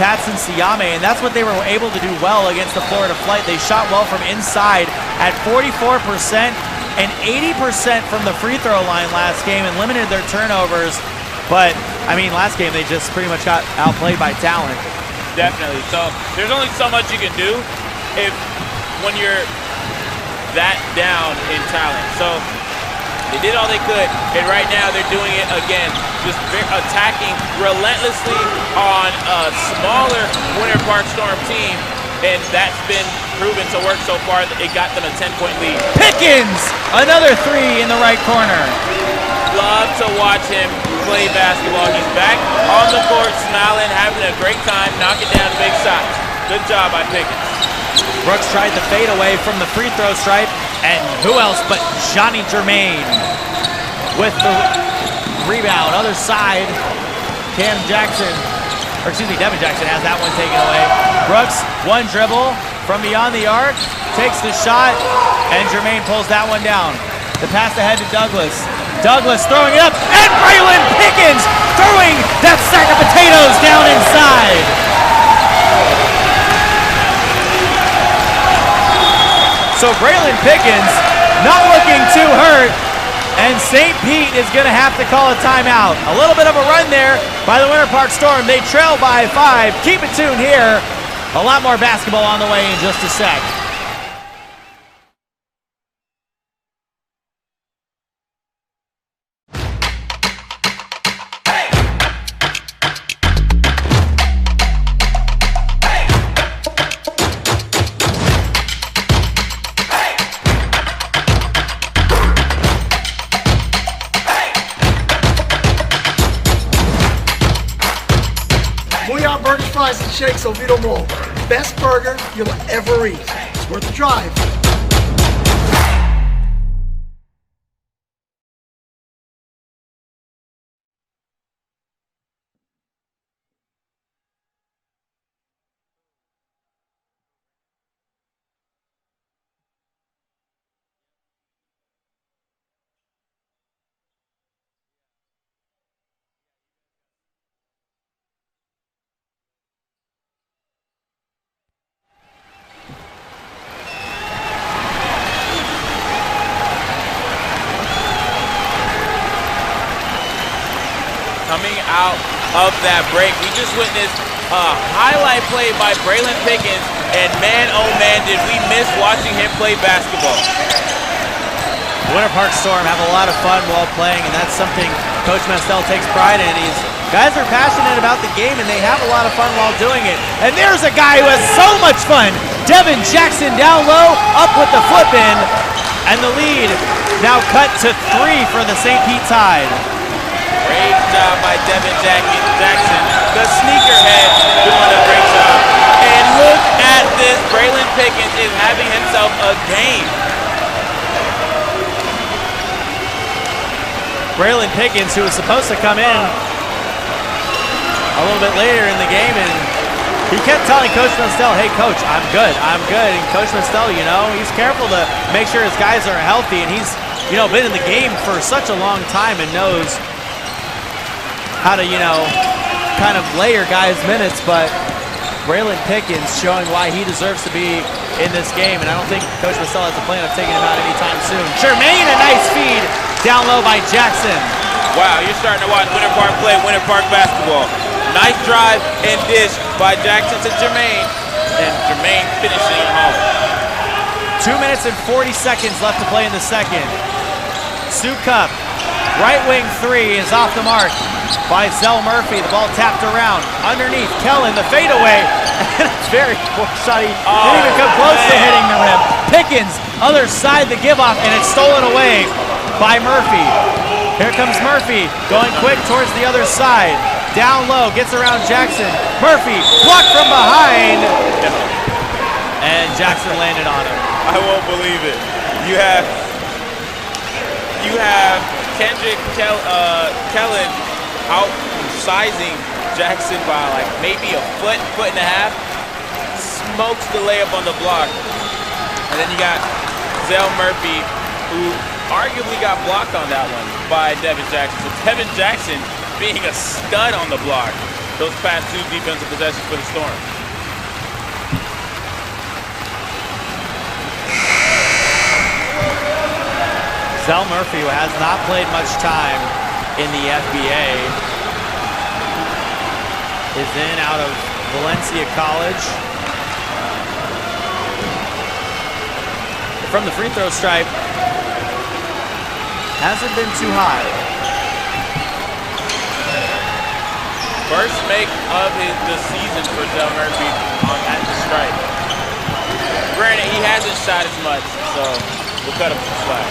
Patson Siame, and that's what they were able to do well against the Florida Flight. They shot well from inside at 44% and 80% from the free throw line last game and limited their turnovers. But, I mean, last game they just pretty much got outplayed by talent. Definitely. So there's only so much you can do when you're that down in talent. So they did all they could, and right now they're doing it again, just attacking relentlessly on a smaller Winter Park Storm team, and that's been proven to work so far. It got them a 10-point lead. Pickens, another 3 in the right corner. Love to watch him play basketball. He's back on the court, smiling, having a great time, knocking down big shots. Good job by Pickens. Brooks tried the fade away from the free throw stripe, and who else but Johnny Germain with the rebound. Other side, Devin Jackson has that one taken away. Brooks, one dribble from beyond the arc, takes the shot, and Germain pulls that one down. The pass ahead to Douglas. Douglas throwing it up, and Braylon Pickens throwing that sack of potatoes down inside. So Braylon Pickens not looking too hurt, and St. Pete is going to have to call a timeout. A little bit of a run there by the Winter Park Storm. They trail by 5. Keep it tuned here. A lot more basketball on the way in just a sec. Burgers, fries, and shakes Oviedo Mall. Best burger you'll ever eat. It's worth the drive. Coming out of that break, we just witnessed a highlight play by Braylon Pickens, and man, oh man, did we miss watching him play basketball. Winter Park Storm have a lot of fun while playing, and that's something Coach Mestel takes pride in. Guys are passionate about the game, and they have a lot of fun while doing it. And there's a guy who has so much fun. Devin Jackson down low, up with the flip in, and the lead now cut to 3 for the St. Pete Tide. Great job by Devin Jackson, the sneakerhead, doing a great job. And look at this, Braylon Pickens is having himself a game. Braylon Pickens, who was supposed to come in a little bit later in the game, and he kept telling Coach Mestel, hey Coach, I'm good. And Coach Mestel, he's careful to make sure his guys are healthy, and he's, been in the game for such a long time and knows how to, kind of layer guys' minutes, but Braylon Pickens showing why he deserves to be in this game, and I don't think Coach Vassell has a plan of taking him out anytime soon. Jermaine, a nice feed down low by Jackson. Wow, you're starting to watch Winter Park play Winter Park basketball. Nice drive and dish by Jackson to Jermaine, and Jermaine finishing it home. 2 minutes and 40 seconds left to play in the second. Sukup, right wing three is off the mark by Zell Murphy. The ball tapped around. Underneath, Kellen, the fadeaway. And it's very poor shot. He didn't even come close to hitting the rim. Pickens, other side the give off, and it's stolen away by Murphy. Here comes Murphy, going quick towards the other side. Down low, gets around Jackson. Murphy, blocked from behind. And Jackson landed on him. I won't believe it. You have Kendrick Kellen outsizing Jackson by like maybe a foot and a half. Smokes the layup on the block. And then you got Zell Murphy, who arguably got blocked on that one by Devin Jackson. So Devin Jackson being a stud on the block. Those past 2 defensive possessions for the Storm. Zell Murphy, who has not played much time in the FBA, is in out of Valencia College. From the free throw stripe, hasn't been too high. First make of the season for Zell Murphy at the stripe. Granted, he hasn't shot as much, so we'll cut him some slack.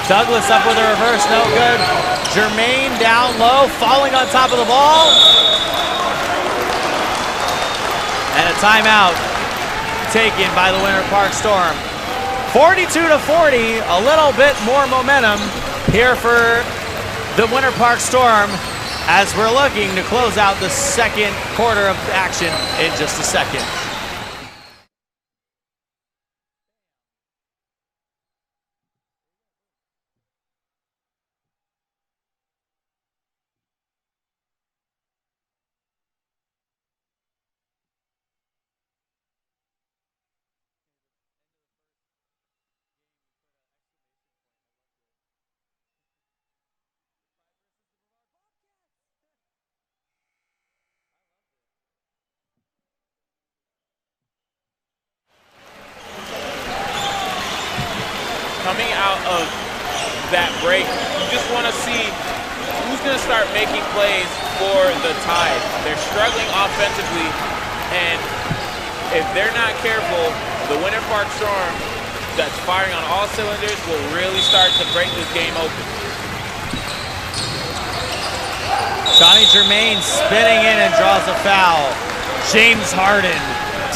Douglas up with a reverse, no good. Jermaine down low, falling on top of the ball. And a timeout taken by the Winter Park Storm. 42-40, a little bit more momentum here for the Winter Park Storm as we're looking to close out the second quarter of action in just a second. Coming out of that break, you just want to see who's going to start making plays for the Tide. They're struggling offensively, and if they're not careful, the Winter Park Storm that's firing on all cylinders will really start to break this game open. Johnny Jermaine spinning in and draws a foul. James Harden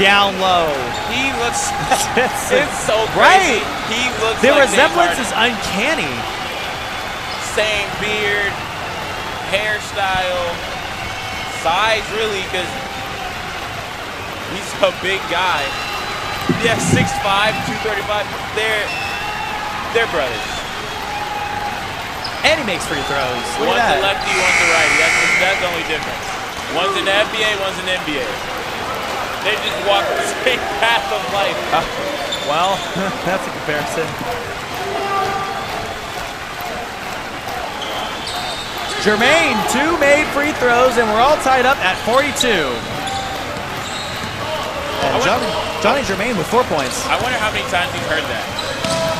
down low. He looks, it's so crazy. Right. He looks The like resemblance is uncanny. Same beard, hairstyle, size really, because he's a big guy. Yeah, 6'5", 235. They're brothers. And he makes free throws. Look One's at a that. lefty, one's a righty. That's the only difference. One's in the FBA, one's in the NBA. They just walk the same path of life. Well, that's a comparison. Jermaine, 2 made free throws, and we're all tied up at 42. And Johnny Jermaine with 4 points. I wonder how many times he's heard that.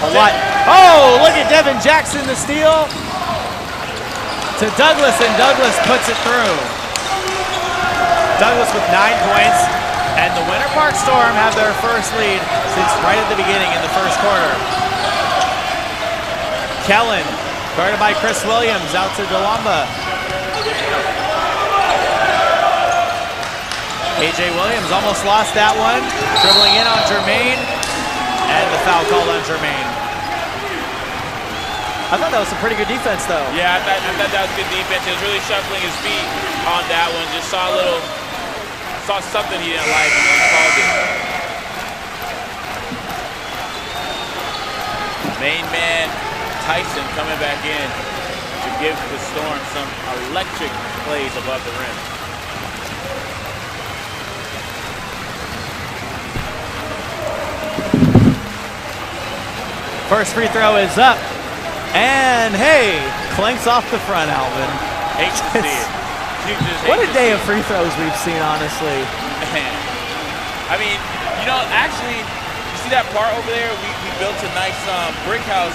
A lot. Oh, look at Devin Jackson, the steal to Douglas, and Douglas puts it through. Douglas with 9 points, and the Winter Park Storm have their first lead since right at the beginning in the first quarter. Kellen, guarded by Chris Williams, out to DeLamba. AJ Williams almost lost that one, dribbling in on Jermaine, and the foul called on Jermaine. I thought that was some pretty good defense, though. Yeah, I thought that was good defense. He was really shuffling his feet on that one. Just saw something he didn't like and then called it. Main man Tyson coming back in to give the Storm some electric plays above the rim. First free throw is up. And hey, clanks off the front, Alvin. Hate to see it. What a day of free throws we've seen, honestly. Man. I mean, you know, actually, you see that part over there? We built a nice brick house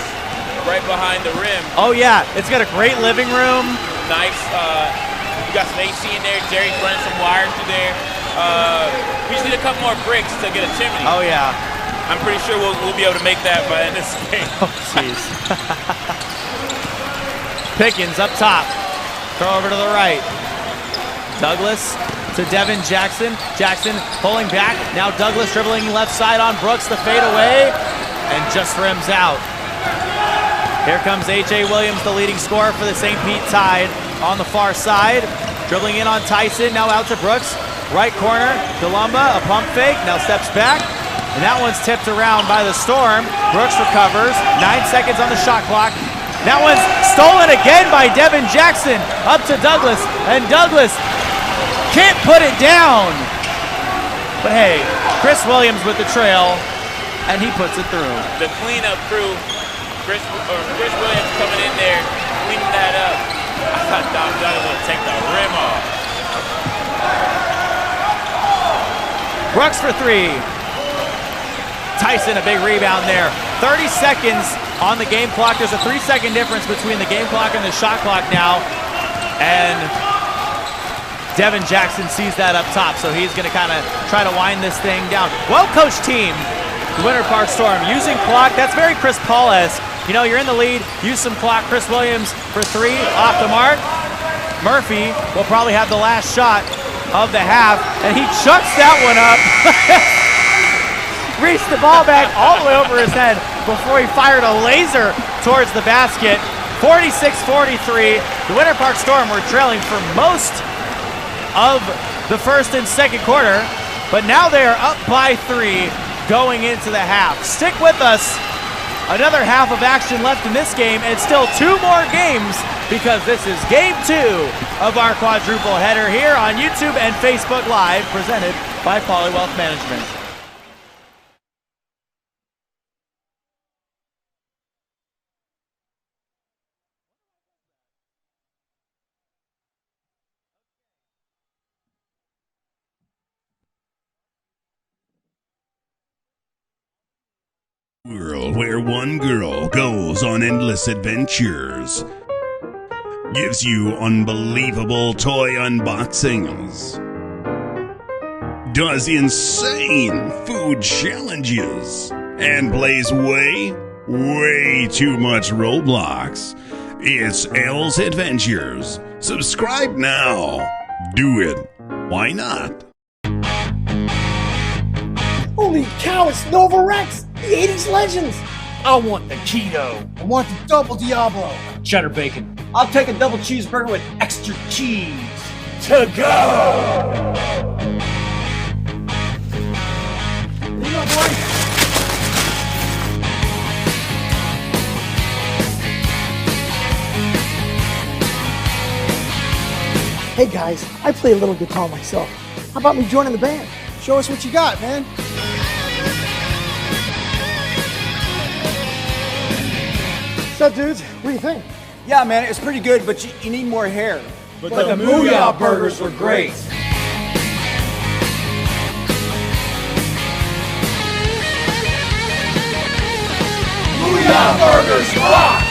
right behind the rim. Oh, yeah. It's got a great living room. Nice. We got some AC in there. Jerry's running some wires through there. We just need a couple more bricks to get a chimney. Oh, yeah. I'm pretty sure we'll be able to make that by the end of this game. Oh, jeez. Pickens up top. Throw over to the right. Douglas to Devin Jackson. Jackson pulling back. Now Douglas dribbling left side on Brooks. The fade away and just rims out. Here comes A.J. Williams, the leading scorer for the St. Pete Tide on the far side. Dribbling in on Tyson. Now out to Brooks. Right corner. DeLumba, a pump fake. Now steps back. And that one's tipped around by the Storm. Brooks recovers. 9 seconds on the shot clock. That one's stolen again by Devin Jackson. Up to Douglas. And Douglas can't put it down. But hey, Chris Williams with the trail, and he puts it through. The cleanup crew, Chris Williams coming in there, cleaning that up. I thought Dom Johnson would take the rim off. Brooks for three. Tyson, a big rebound there. 30 seconds on the game clock. There's a 3-second difference between the game clock and the shot clock now. And Devin Jackson sees that up top, so he's going to kind of try to wind this thing down. Well-coached team, the Winter Park Storm, using clock. That's very Chris Paul-esque. You know, you're in the lead, use some clock. Chris Williams for three, off the mark. Murphy will probably have the last shot of the half, and he chucks that one up. Reached the ball back all the way over his head before he fired a laser towards the basket. 46-43. The Winter Park Storm were trailing for most of the first and second quarter, but now they are up by 3 going into the half. Stick with us. Another half of action left in this game, and still 2 more games, because this is game 2 of our quadruple header here on YouTube and Facebook Live, presented by Polywealth Management. World where one girl goes on endless adventures, gives you unbelievable toy unboxings, does insane food challenges, and plays way too much Roblox. It's Elle's Adventures. Subscribe now. Do it. Why not? Holy cow, it's Nova Rex, the 80s legends. I want the keto. I want the double Diablo. Cheddar bacon. I'll take a double cheeseburger with extra cheese. To go. Here you go, boy. Hey guys, I play a little guitar myself. How about me joining the band? Show us what you got, man. What's up, dudes? What do you think? Yeah, man, it's pretty good, but you need more hair. But the Booyah burgers were great. Booyah burgers rock!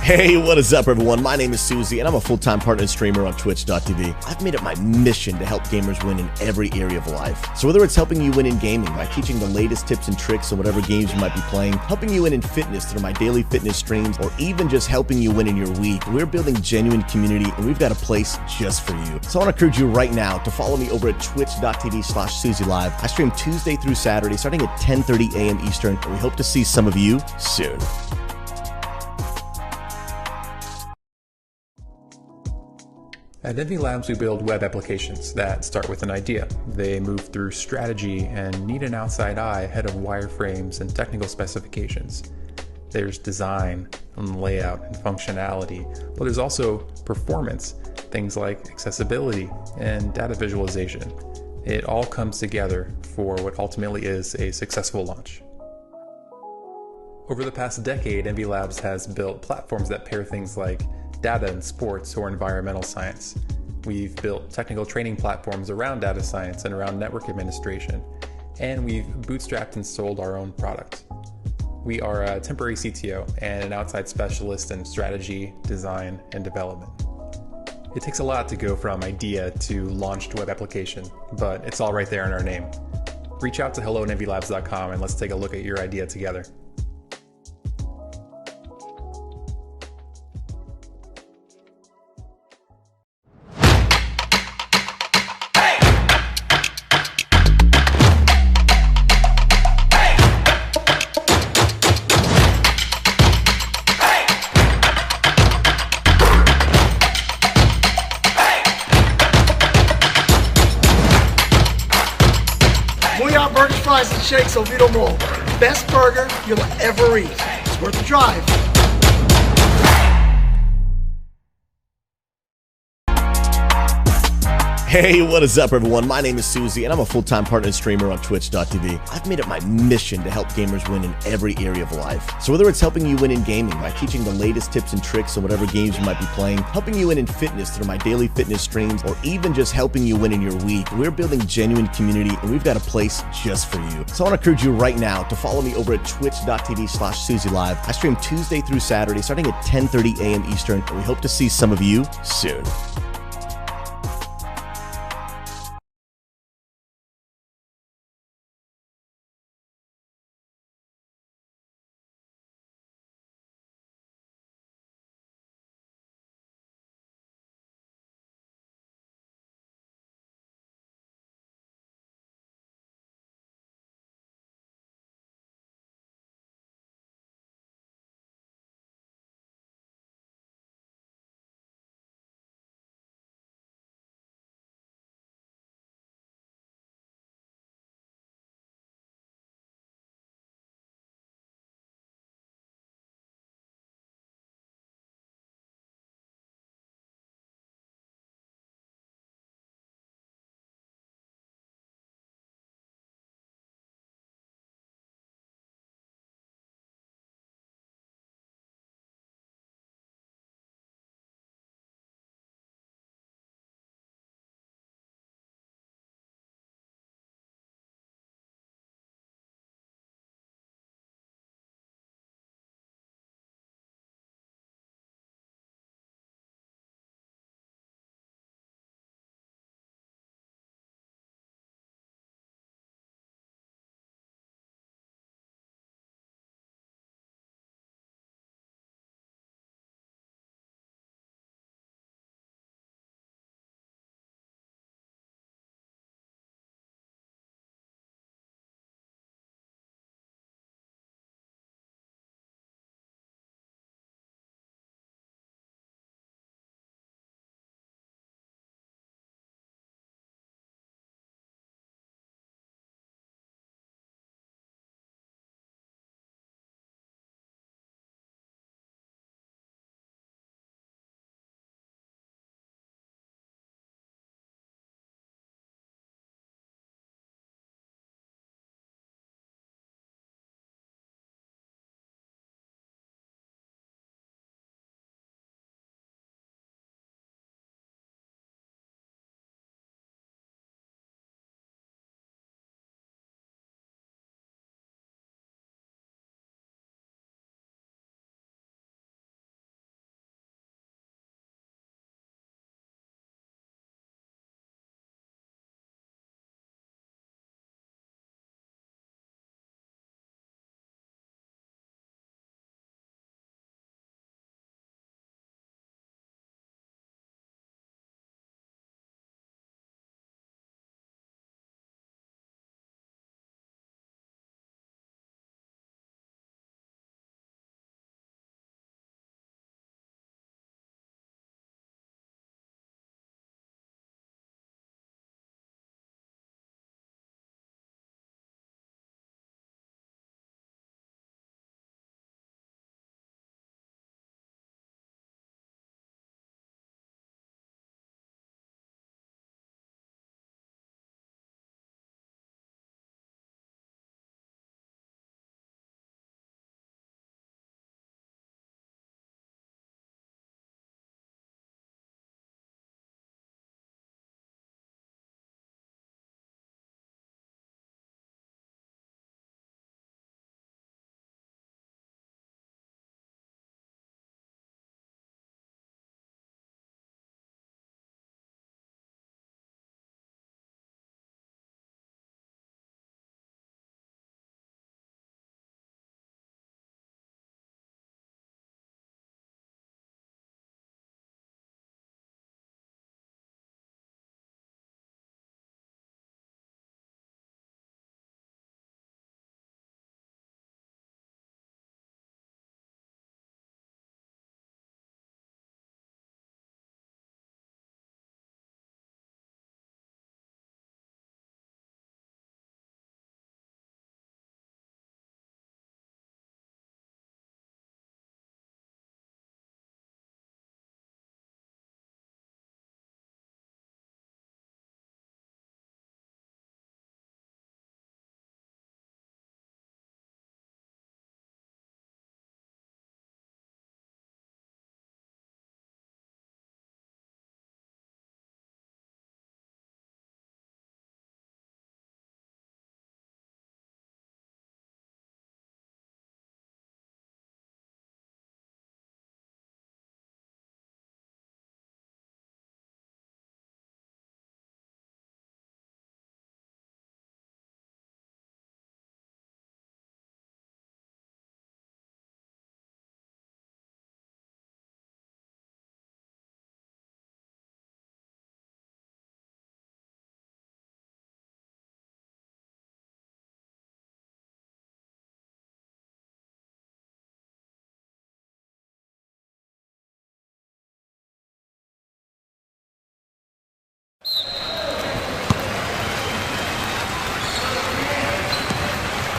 Hey, what is up, everyone? My name is Susie, and I'm a full-time partner streamer on Twitch.tv. I've made it my mission to help gamers win in every area of life. So whether it's helping you win in gaming by teaching the latest tips and tricks on whatever games you might be playing, helping you win in fitness through my daily fitness streams, or even just helping you win in your week, we're building genuine community, and we've got a place just for you. So I want to encourage you right now to follow me over at Twitch.tv/SusieLive. I stream Tuesday through Saturday, starting at 10:30 a.m. Eastern, and we hope to see some of you soon. At Envy Labs, we build web applications that start with an idea. They move through strategy and need an outside eye ahead of wireframes and technical specifications. There's design and layout and functionality, but there's also performance things like accessibility and data visualization. It all comes together for what ultimately is a successful launch. Over the past decade, Envy Labs has built platforms that pair things like data and sports or environmental science. We've built technical training platforms around data science and around network administration, and we've bootstrapped and sold our own product. We are a temporary CTO and an outside specialist in strategy, design, and development. It takes a lot to go from idea to launched web application, but it's all right there in our name. Reach out to hello@envylabs.com and let's take a look at your idea together. Booyah Burgers, Fries, and Shakes Oviedo Mall. Best burger you'll ever eat. It's worth the drive. Hey, what is up, everyone? My name is Susie, and I'm a full-time partner streamer on Twitch.tv. I've made it my mission to help gamers win in every area of life. So whether it's helping you win in gaming by teaching the latest tips and tricks on whatever games you might be playing, helping you win in fitness through my daily fitness streams, or even just helping you win in your week, we're building genuine community, and we've got a place just for you. So I want to encourage you right now to follow me over at twitch.tv/SusieLive. I stream Tuesday through Saturday, starting at 10:30 a.m. Eastern, and we hope to see some of you soon.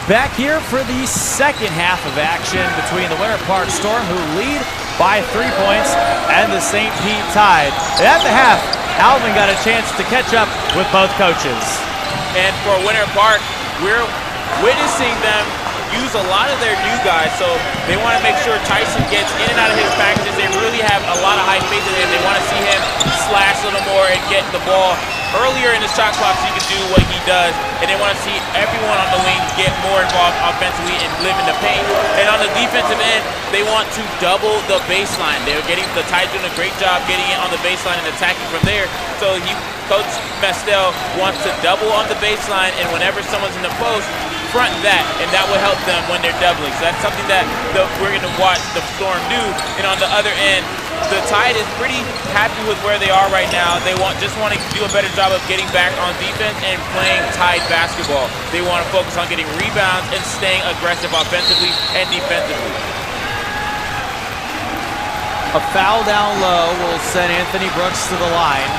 Back here for the second half of action between the Winter Park Storm, who lead by 3 points, and the St. Pete Tide. At the half, Alvin got a chance to catch up with both coaches. And for Winter Park, we're witnessing them use a lot of their new guys, so they want to make sure Tyson gets in and out of his packages. They really have a lot of high faith in him. They want to see him slash a little more and get the ball earlier in the shot clock so he can do what he does, and they want to see everyone on the wing get more involved offensively and live in the paint. And on the defensive end, they want to double the baseline. They're getting the Tide doing a great job getting it on the baseline and attacking from there. So Coach Mestel wants to double on the baseline, and whenever someone's in the post, front that, and that will help them when they're doubling. So that's something that we're going to watch the Storm do. And on the other end, the Tide is pretty happy with where they are right now. They just want to do a better job of getting back on defense and playing Tide basketball. They want to focus on getting rebounds and staying aggressive offensively and defensively. A foul down low will send Anthony Brooks to the line.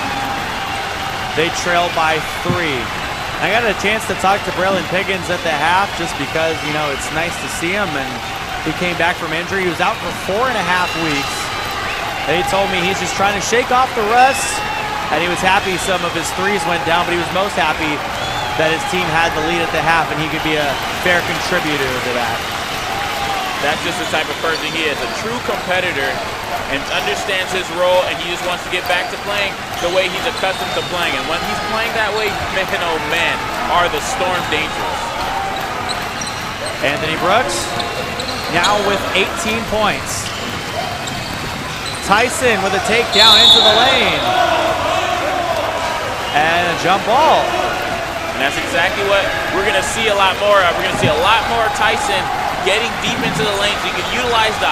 They trail by 3. I got a chance to talk to Braylon Piggins at the half just because, you know, it's nice to see him, and he came back from injury. He was out for 4.5 weeks. They told me he's just trying to shake off the rust, and he was happy some of his threes went down, but he was most happy that his team had the lead at the half, and he could be a fair contributor to that. That's just the type of person he is, a true competitor, and understands his role, and he just wants to get back to playing the way he's accustomed to playing. And when he's playing that way, man, oh man, are the Storm dangerous. Anthony Brooks now with 18 points. Tyson with a takedown into the lane. And a jump ball. And that's exactly what we're going to see a lot more of. We're going to see a lot more Tyson getting deep into the lane so he can utilize the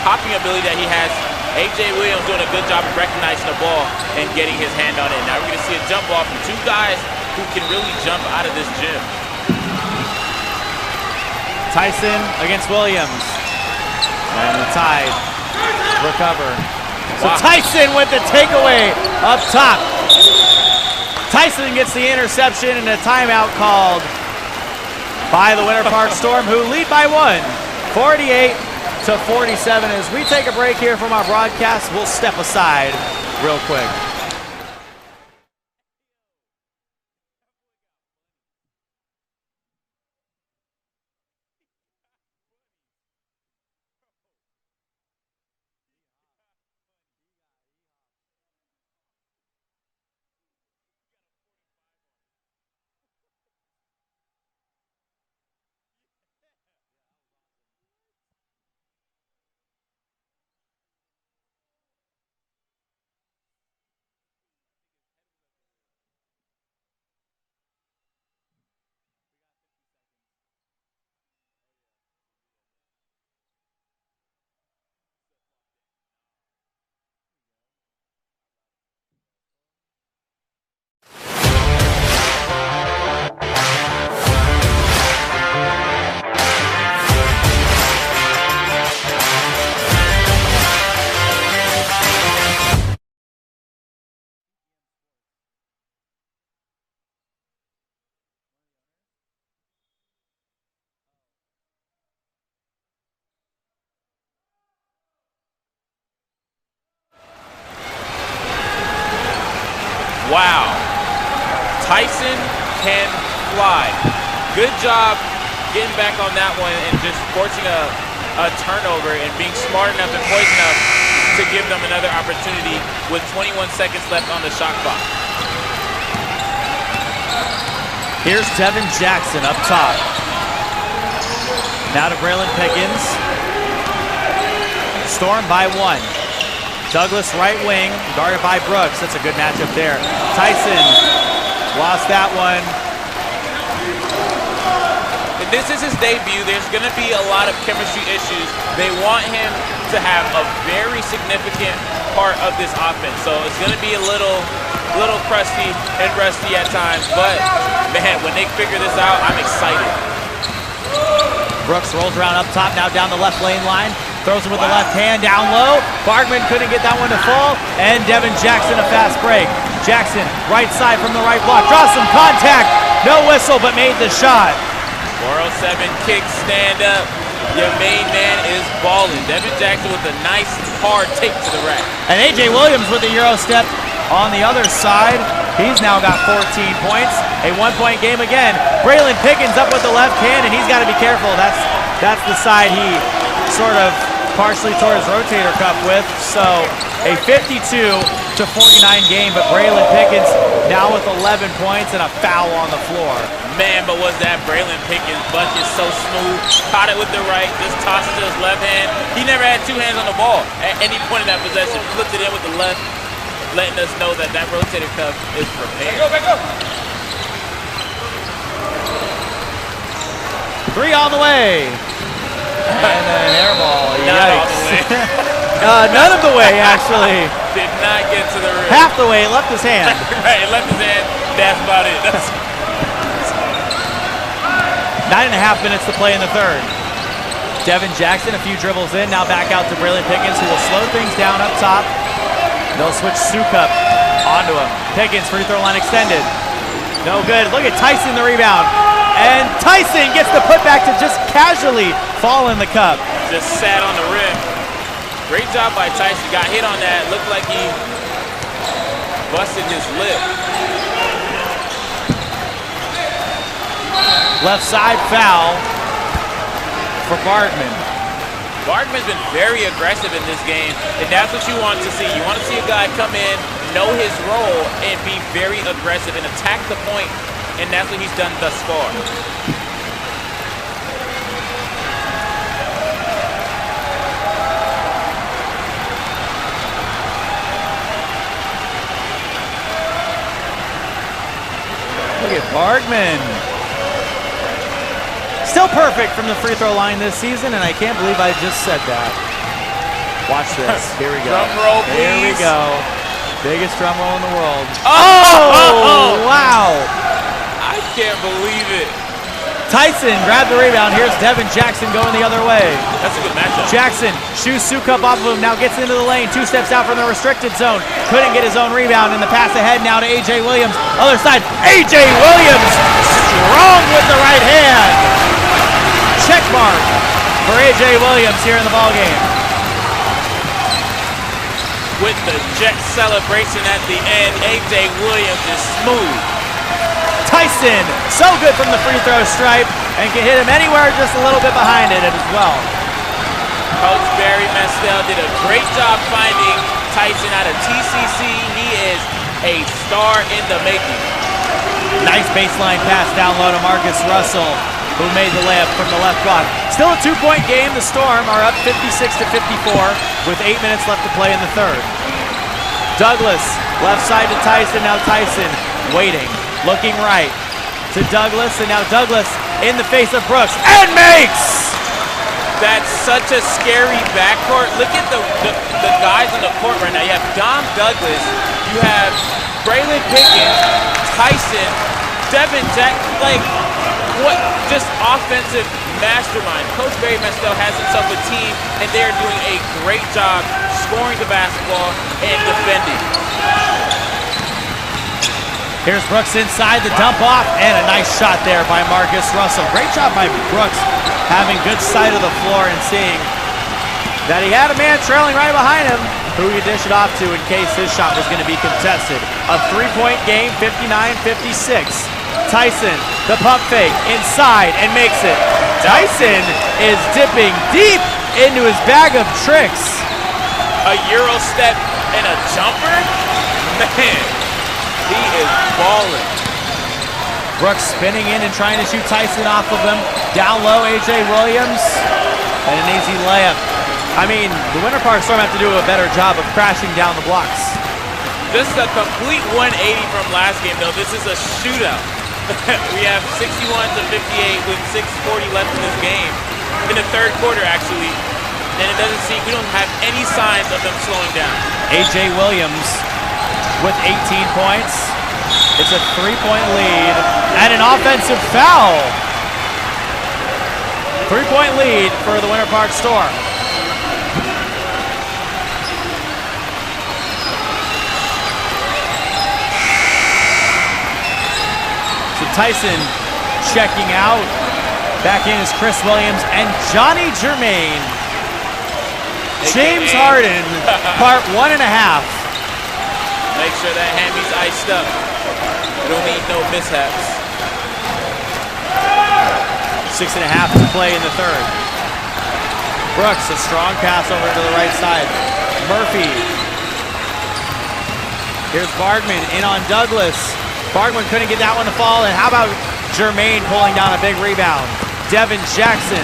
hopping ability that he has. A.J. Williams doing a good job of recognizing the ball and getting his hand on it. Now we're going to see a jump ball from 2 guys who can really jump out of this gym. Tyson against Williams. And the Tide recover. So wow. Tyson with the takeaway up top. Tyson gets the interception and a timeout called by the Winter Park Storm, who lead by 1, 48-47. As we take a break here from our broadcast, we'll step aside real quick. Wow. Tyson can fly. Good job getting back on that one and just forcing a turnover and being smart enough and poised enough to give them another opportunity with 21 seconds left on the shot clock. Here's Devin Jackson up top. Now to Braylon Piggins. Storm by 1. Douglas right wing, guarded by Brooks. That's a good matchup there. Tyson lost that one. This is his debut. There's going to be a lot of chemistry issues. They want him to have a very significant part of this offense. So it's going to be a little crusty and rusty at times. But, man, when they figure this out, I'm excited. Brooks rolls around up top, now down the left lane line. Throws him with the left hand down low. Bargman couldn't get that one to fall. And Devin Jackson a fast break. Jackson, right side from the right block. Draws some contact. No whistle, but made the shot. 407 kick, stand up. Your main man is balling. Devin Jackson with a nice hard take to the rack. And A.J. Williams with the Euro step on the other side. He's now got 14 points. A 1-point game again. Braylon Pickens up with the left hand, and he's got to be careful. That's the side he sort of partially tore his rotator cuff with. So a 52-49 game, but Braylon Pickens now with 11 points and a foul on the floor. Man, but was that Braylon Pickens bucket so smooth? Caught it with the right, just tossed it to his left hand. He never had two hands on the ball at any point in that possession. Flipped it in with the left, letting us know that that rotator cuff is prepared. Back up. Three on the way. And an air ball. Not all the way. None of the way, actually. Did not get to the rim. Half the way, left his hand. Right, left his hand. That's about it. 9.5 minutes to play in the third. Devin Jackson, a few dribbles in, now back out to Braylon Pickens, who will slow things down up top. They'll switch Sukup onto him. Pickens, free throw line extended. No good. Look at Tyson, the rebound. And Tyson gets the putback to just casually fall in the cup. Just sat on the rim. Great job by Tyson. Got hit on that. Looked like he busted his lip. Left side foul for Bardman. Bardman's been very aggressive in this game, and that's what you want to see. You want to see a guy come in, know his role, and be very aggressive and attack the point, and that's what he's done thus far. Look at Bardman. Still perfect from the free throw line this season, and I can't believe I just said that. Watch this. Here we go. Drum roll, please. Here we go. Biggest drum roll in the world. Oh, wow. I can't believe it. Tyson grabbed the rebound. Here's Devin Jackson going the other way. That's a good matchup. Jackson shoots Sukup off of him, now gets into the lane, 2 steps out from the restricted zone. Couldn't get his own rebound, and the pass ahead now to A.J. Williams. Other side, A.J. Williams strong with the right hand. Check mark for A.J. Williams here in the ballgame. With the jet celebration at the end, A.J. Williams is smooth. Tyson, so good from the free throw stripe, and can hit him anywhere just a little bit behind it as well. Coach Barry Mestel did a great job finding Tyson out of TCC. He is a star in the making. Nice baseline pass down low to Marcus Russell, who made the layup from the left block. Still a 2-point game. The Storm are up 56-54 with 8 minutes left to play in the third. Douglas, left side to Tyson. Now Tyson waiting, looking right to Douglas, and now Douglas in the face of Brooks, and makes! That's such a scary backcourt. Look at the guys on the court right now. You have Dom Douglas, you have Braylon Pickens, Tyson, Devin Jackson, like, what just offensive mastermind. Coach Barry Mestel has himself a team, and they're doing a great job scoring the basketball and defending. Here's Brooks inside the dump off, and a nice shot there by Marcus Russell. Great job by Brooks, having good sight of the floor and seeing that he had a man trailing right behind him who he dished it off to in case his shot was going to be contested. A 3-point game, 59-56. Tyson, the pump fake, inside, and makes it. Tyson is dipping deep into his bag of tricks. A Euro step and a jumper? Man, he is balling. Brooks spinning in and trying to shoot Tyson off of him. Down low, A.J. Williams, and an easy layup. I mean, the Winter Park Storm have to do a better job of crashing down the blocks. This is a complete 180 from last game, though. This is a shootout. We have 61-58 with 6:40 left in this game. In the third quarter, actually. And it doesn't seem, we don't have any signs of them slowing down. A.J. Williams with 18 points. It's a 3-point lead and an offensive foul. 3-point lead for the Winter Park Storm. So Tyson checking out. Back in is Chris Williams and Johnny Germain. James Harden, part 1.5. Make sure that Hammy's iced up. We don't need no mishaps. 6.5 to play in the third. Brooks, a strong pass over to the right side. Murphy. Here's Bardman in on Douglas. Bardman couldn't get that one to fall, and how about Germain pulling down a big rebound? Devin Jackson,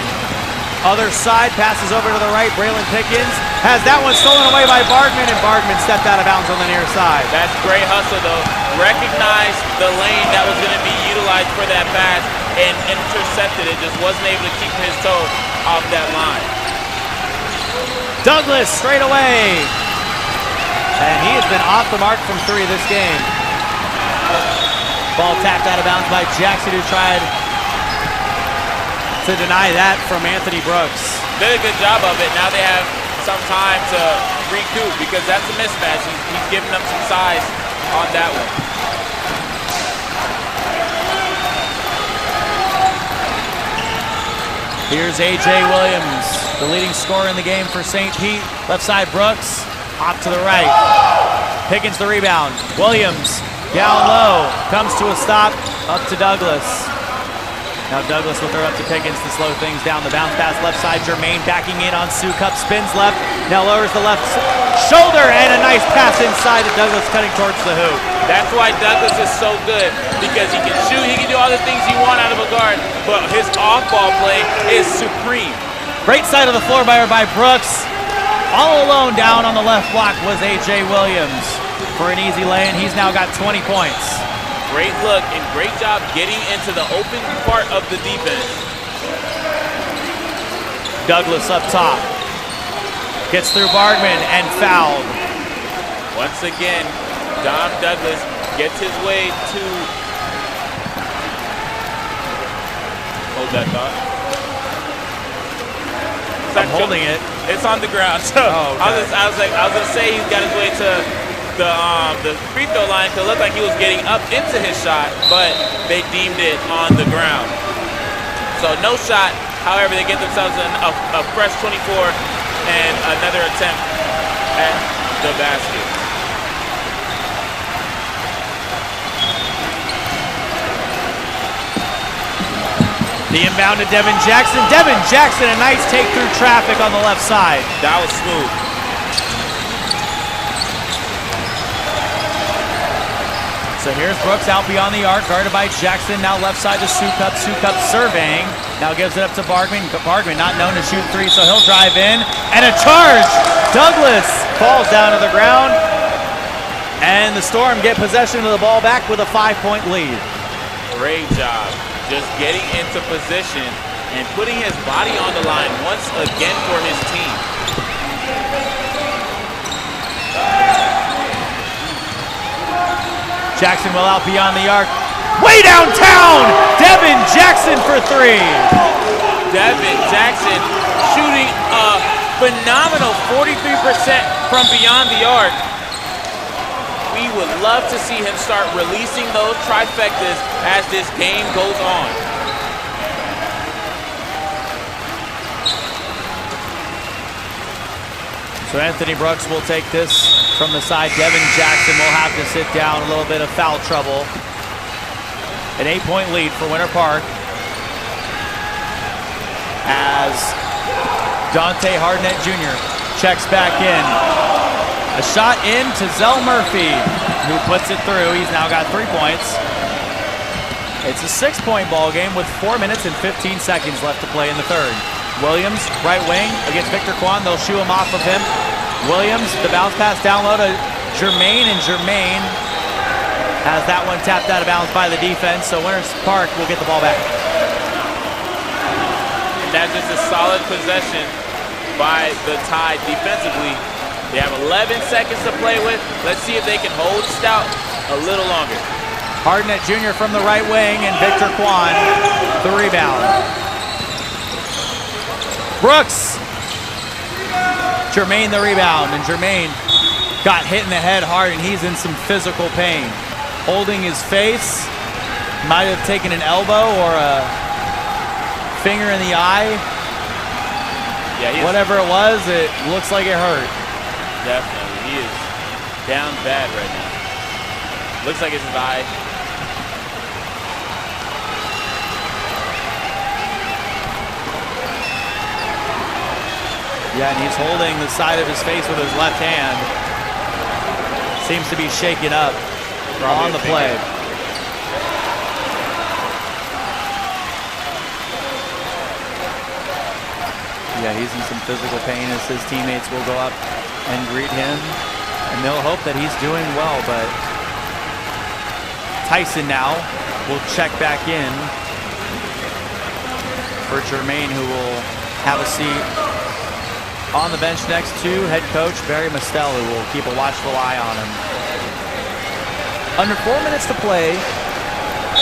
other side, passes over to the right. Braylon Pickens has that one stolen away by Bardman, and Bardman stepped out of bounds on the near side. That's great hustle, though. Recognized the lane that was going to be utilized for that pass and intercepted it. Just wasn't able to keep his toe off that line. Douglas straight away. And he has been off the mark from 3 this game. Ball tapped out of bounds by Jackson, who tried to deny that from Anthony Brooks. Did a good job of it. Now they have some time to recoup because that's a mismatch. He's giving them some size on that one. Here's A.J. Williams, the leading scorer in the game for St. Pete. Left side Brooks, off to the right. Pickens the rebound. Williams down low, comes to a stop, up to Douglas. Now Douglas will throw up to Pickens to slow things down. The bounce pass left side. Germain backing in on Sukup, spins left, now lowers the left shoulder, and a nice pass inside to Douglas cutting towards the hoop. That's why Douglas is so good, because he can shoot, he can do all the things you want out of a guard, but his off-ball play is supreme. Great side of the floor by Brooks. All alone down on the left block was A.J. Williams for an easy lay, and he's now got 20 points. Great look and great job getting into the open part of the defense. Douglas up top. Gets through Bardman and fouled. Once again, Dom Douglas gets his way to... Hold that thought. I'm holding it. It's on the ground. So oh, okay. I was gonna say he's got his way to the free throw line to look like he was getting up into his shot, but they deemed it on the ground. So no shot. However, they get themselves a fresh 24 and another attempt at the basket. The inbound to Devin Jackson. Devin Jackson, a nice take through traffic on the left side. That was smooth. So here's Brooks out beyond the arc, guarded by Jackson. Now left side to Sukup. Sukup surveying. Now gives it up to Bardman. Bardman not known to shoot 3, so he'll drive in. And a charge! Douglas falls down to the ground. And the Storm get possession of the ball back with a 5-point lead. Great job. Just getting into position and putting his body on the line once again for his team. Jackson will out beyond the arc. Way downtown! Devin Jackson for 3. Devin Jackson shooting a phenomenal 43% from beyond the arc. We would love to see him start releasing those trifectas as this game goes on. So Anthony Brooks will take this from the side. Devin Jackson will have to sit down. A little bit of foul trouble. An 8-point lead for Winter Park as Dante Hardnett Jr. checks back in. A shot in to Zell Murphy, who puts it through. He's now got 3 points. It's a 6-point ball game with 4 minutes and 15 seconds left to play in the third. Williams, right wing against Victor Kwan. They'll shoo him off of him. Williams, the bounce pass down low to Germain, and Germain has that one tapped out of bounds by the defense. So Winter Park will get the ball back. And that's just a solid possession by the Tide defensively. They have 11 seconds to play with. Let's see if they can hold stout a little longer. Hardnett Jr. from the right wing, and Victor Kwan the rebound. Brooks. Germain the rebound, and Germain got hit in the head hard, and he's in some physical pain. Holding his face, might have taken an elbow or a finger in the eye. Yeah, whatever it was, it looks like it hurt. Definitely. He is down bad right now. Looks like it's his eye. Yeah, and he's holding the side of his face with his left hand. Seems to be shaken up on the play. Yeah, he's in some physical pain as his teammates will go up and greet him. And they'll hope that he's doing well, but Tyson now will check back in for Jermaine, who will have a seat on the bench next to head coach Barry Mostel, who will keep a watchful eye on him. Under 4 minutes to play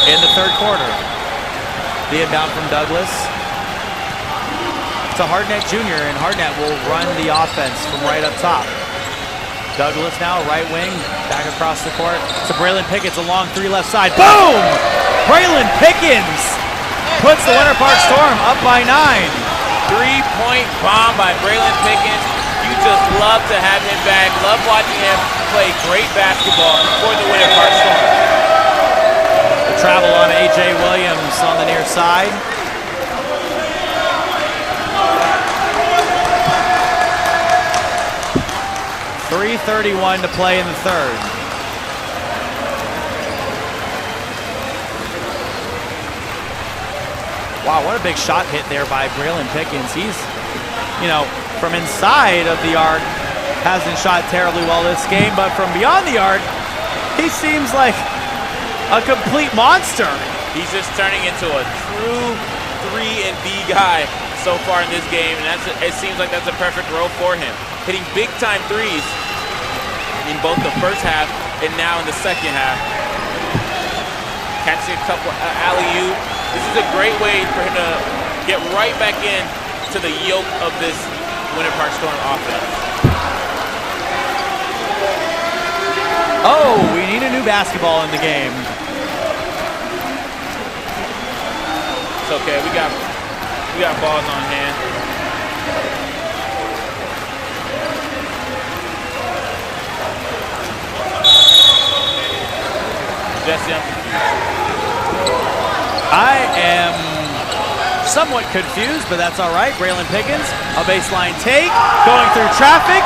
in the third quarter. The inbound from Douglas to Hardnett Jr., and Hardnett will run the offense from right up top. Douglas now, right wing, back across the court to Braylon Pickens along 3 left side. Boom! Braylon Pickens puts the Winter Park Storm up by 9. 3-point bomb by Braylon Pickens. You just love to have him back. Love watching him play great basketball for the Winter Park Storm. The travel on A.J. Williams on the near side. .331 to play in the third. Wow, what a big shot hit there by Braylon Pickens. He's, from inside of the arc, hasn't shot terribly well this game, but from beyond the arc, he seems like a complete monster. He's just turning into a true 3-and-D guy so far in this game, and it seems like that's a perfect role for him. Hitting big-time threes in both the first half and now in the second half. Catching a couple alley-oop. This is a great way for him to get right back in to the yoke of this Winter Park Storm offense. Oh, we need a new basketball in the game. It's okay, we got balls on hand. Jesse, I am somewhat confused, but that's all right. Braylon Pickens, a baseline take, going through traffic,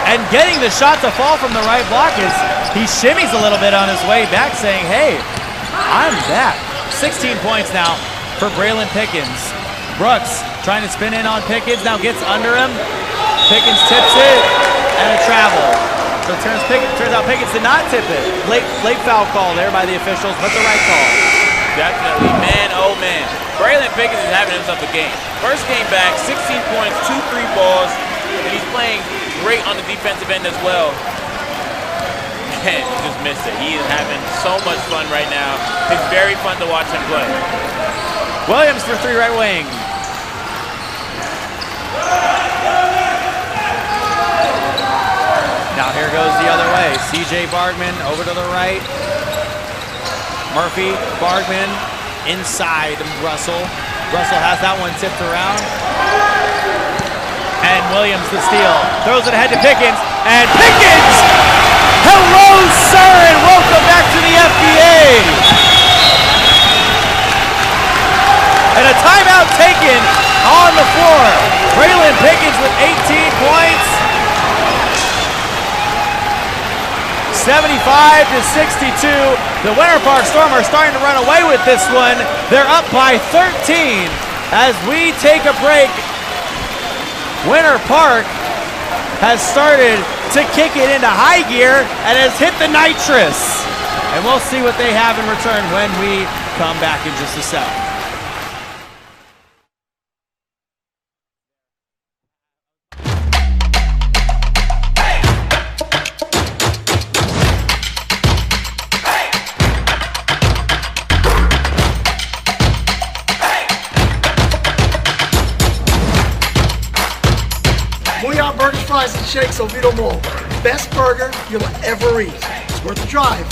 and getting the shot to fall from the right block as he shimmies a little bit on his way back, saying, hey, I'm back. 16 points now for Braylon Pickens. Brooks trying to spin in on Pickens, now gets under him. Pickens tips it, and a travel. So turns out Pickens did not tip it. Late foul call there by the officials, but the right call. Definitely, man, oh man. Braylon Pickens is having himself a game. First game back, 16 points, 2 free balls, and he's playing great on the defensive end as well. And he just missed it. He is having so much fun right now. It's very fun to watch him play. Williams for 3 right wing. Now here goes the other way. C.J. Bargman over to the right. Murphy, Bargman, inside Russell. Russell has that one tipped around. And Williams the steal. Throws it ahead to Pickens. And Pickens! Hello, sir, and welcome back to the FBA. And a timeout taken on the floor. Braylon Pickens with 18 points. 75-62. The Winter Park Storm are starting to run away with this one. They're up by 13 as we take a break. Winter Park has started to kick it into high gear and has hit the nitrous. And we'll see what they have in return when we come back in just a second. Fries and Shakes Oviedo Mall. Best burger you'll ever eat. It's worth the drive.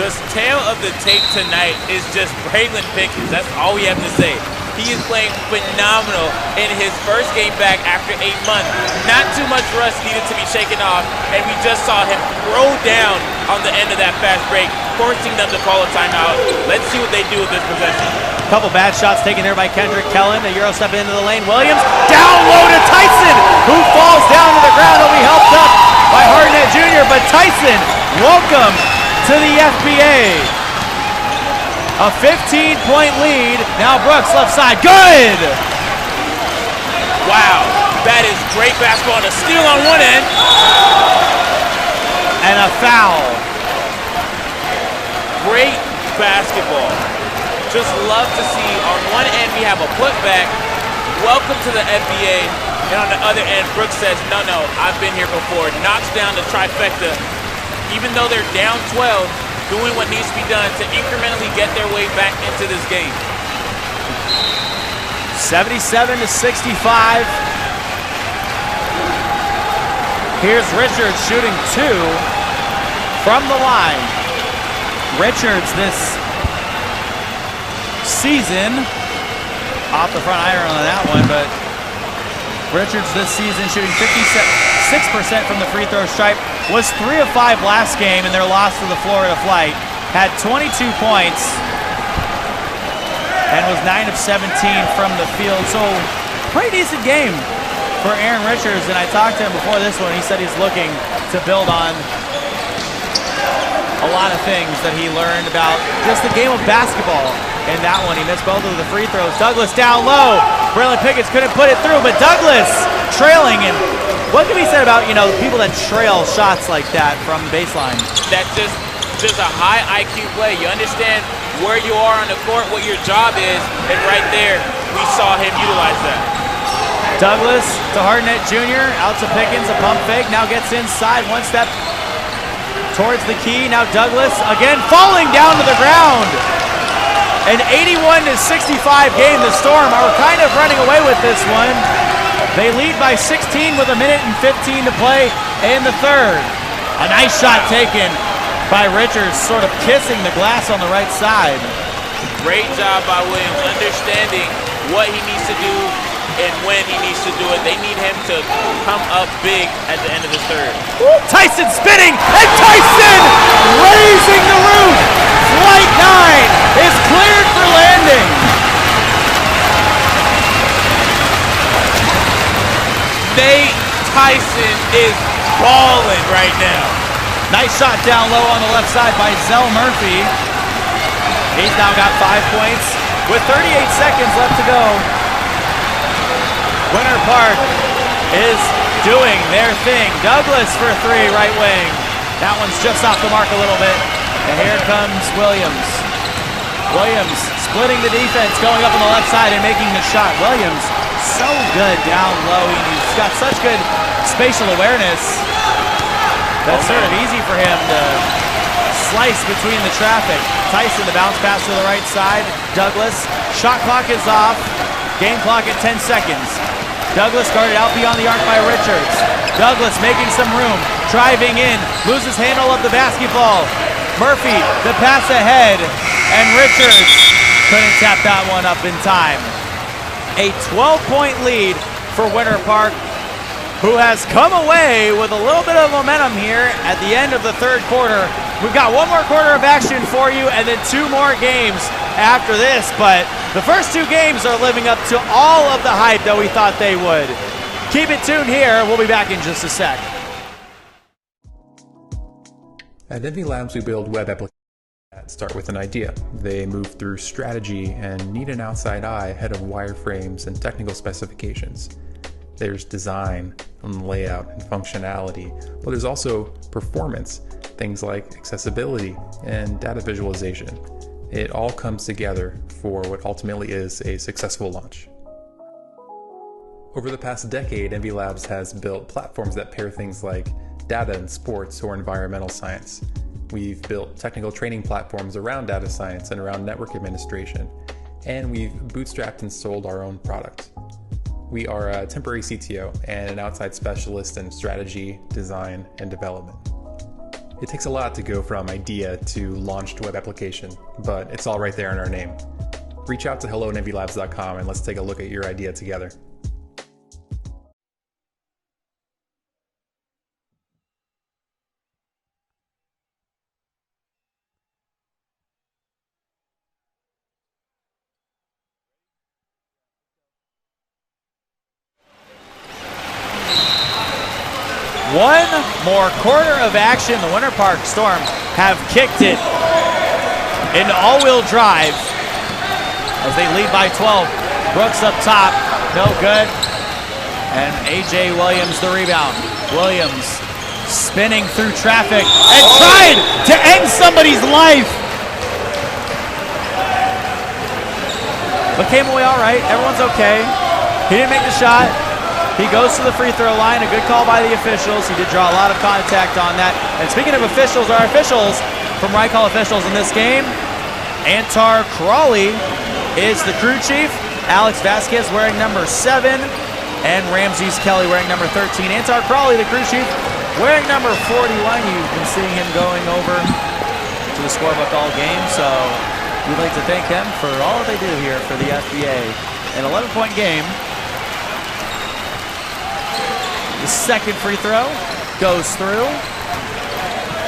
The tale of the tape tonight is just Braylon Pickens. That's all we have to say. He is playing phenomenal in his first game back after 8 months. Not too much rust needed to be shaken off, and we just saw him throw down on the end of that fast break, forcing them to call a timeout. Let's see what they do with this possession. Couple bad shots taken there by Kendrick Kellen. The Euro step into the lane. Williams down low to Tyson, who falls down to the ground. He'll be helped up by Hartnett Jr., but Tyson, welcome to the FBA. A 15-point lead. Now Brooks left side. Good! Wow, that is great basketball. And a steal on one end. And a foul. Great basketball. Just love to see on one end we have a putback. Welcome to the NBA. And on the other end, Brooks says, no, I've been here before. Knocks down the trifecta. Even though they're down 12, doing what needs to be done to incrementally get their way back into this game. 77-65. Here's Richards shooting 2 from the line. Richards this season, off the front iron on that one, but Richards this season shooting 56% from the free throw stripe, was 3 of 5 last game in their loss to the Florida Flight, had 22 points, and was 9 of 17 from the field. So pretty decent game for Aaron Richards, and I talked to him before this one. He said he's looking to build on a lot of things that he learned about just the game of basketball. In that one, he missed both of the free throws. Douglas down low. Braylon Pickens couldn't put it through, but Douglas trailing. And what can be said about, people that trail shots like that from the baseline? That's just a high IQ play. You understand where you are on the court, what your job is, and right there, we saw him utilize that. Douglas to Hartnett Jr., out to Pickens, a pump fake, now gets inside, one step towards the key. Now Douglas, again, falling down to the ground. An 81-65 game. The Storm are kind of running away with this one. They lead by 16 with 1:15 to play in the third. A nice shot taken by Richards, sort of kissing the glass on the right side. Great job by Williams, understanding what he needs to do and when he needs to do it. They need him to come up big at the end of the third. Tyson spinning, and Tyson raising the roof. Flight 9 is cleared for landing. Nate Tyson is balling right now. Nice shot down low on the left side by Zell Murphy. He's now got 5 points with 38 seconds left to go. Winter Park is doing their thing. Douglas for 3, right wing. That one's just off the mark a little bit. And here comes Williams. Williams splitting the defense, going up on the left side and making the shot. Williams so good down low. He's got such good spatial awareness. That's sort of easy for him to slice between the traffic. Tyson, the bounce pass to the right side. Douglas, shot clock is off. Game clock at 10 seconds. Douglas guarded out beyond the arc by Richards. Douglas making some room, driving in, loses handle of the basketball. Murphy, the pass ahead, and Richards couldn't tap that one up in time. A 12-point lead for Winter Park, who has come away with a little bit of momentum here at the end of the third quarter. We've got one more quarter of action for you and then 2 more games after this, but the first 2 games are living up to all of the hype that we thought they would. Keep it tuned here. We'll be back in just a sec. At Envy Labs, we build web applications that start with an idea. They move through strategy and need an outside eye ahead of wireframes and technical specifications. There's design and layout and functionality, but there's also performance, things like accessibility and data visualization. It all comes together for what ultimately is a successful launch. Over the past decade, Envy Labs has built platforms that pair things like data and sports or environmental science. We've built technical training platforms around data science and around network administration, and we've bootstrapped and sold our own product. We are a temporary CTO and an outside specialist in strategy, design, and development. It takes a lot to go from idea to launched web application, but it's all right there in our name. Reach out to helloNavyLabs.com and let's take a look at your idea together. One more quarter of action. The Winter Park Storm have kicked it into all-wheel drive as they lead by 12. Brooks up top, no good. And A.J. Williams the rebound. Williams spinning through traffic and trying to end somebody's life. But came away all right. Everyone's okay. He didn't make the shot. He goes to the free throw line. A good call by the officials. He did draw a lot of contact on that. And speaking of officials, our officials from Right Call officials in this game, Antar Crawley is the crew chief. Alex Vasquez wearing number 7. And Ramses Kelly wearing number 13. Antar Crawley, the crew chief, wearing number 41. You've been seeing him going over to the scorebook all game. So we'd like to thank him for all that they do here for the FBA. An 11-point game. The second free throw goes through.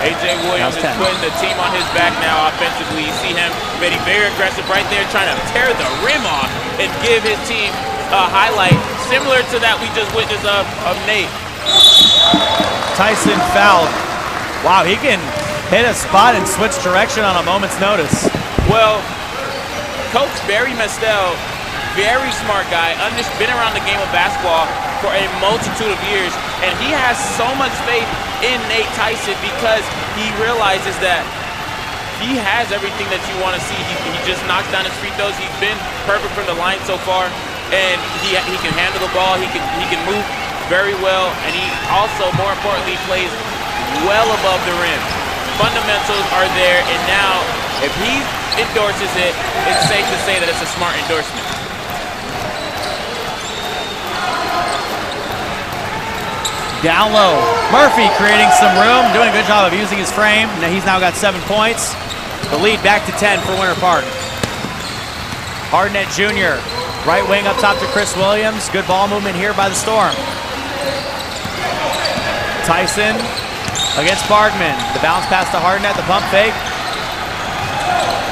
A.J. Williams is putting the team on his back now offensively. You see him getting very aggressive right there, trying to tear the rim off and give his team a highlight similar to that we just witnessed of Nate. Tyson fouled. Wow, he can hit a spot and switch direction on a moment's notice. Well, Coach Barry Mestel, very smart guy, been around the game of basketball for a multitude of years, and he has so much faith in Nate Tyson because he realizes that he has everything that you want to see. He just knocks down his free throws. He's been perfect from the line so far, and he can handle the ball. He can move very well, and he also, more importantly, plays well above the rim. Fundamentals are there, and now if he endorses it, it's safe to say that it's a smart endorsement. Down low, Murphy creating some room, doing a good job of using his frame. Now he's now got 7 points. The lead back to 10 for Winter Park. Hardnett Jr., right wing up top to Chris Williams. Good ball movement here by the Storm. Tyson against Bargman. The bounce pass to Hardnett, the pump fake.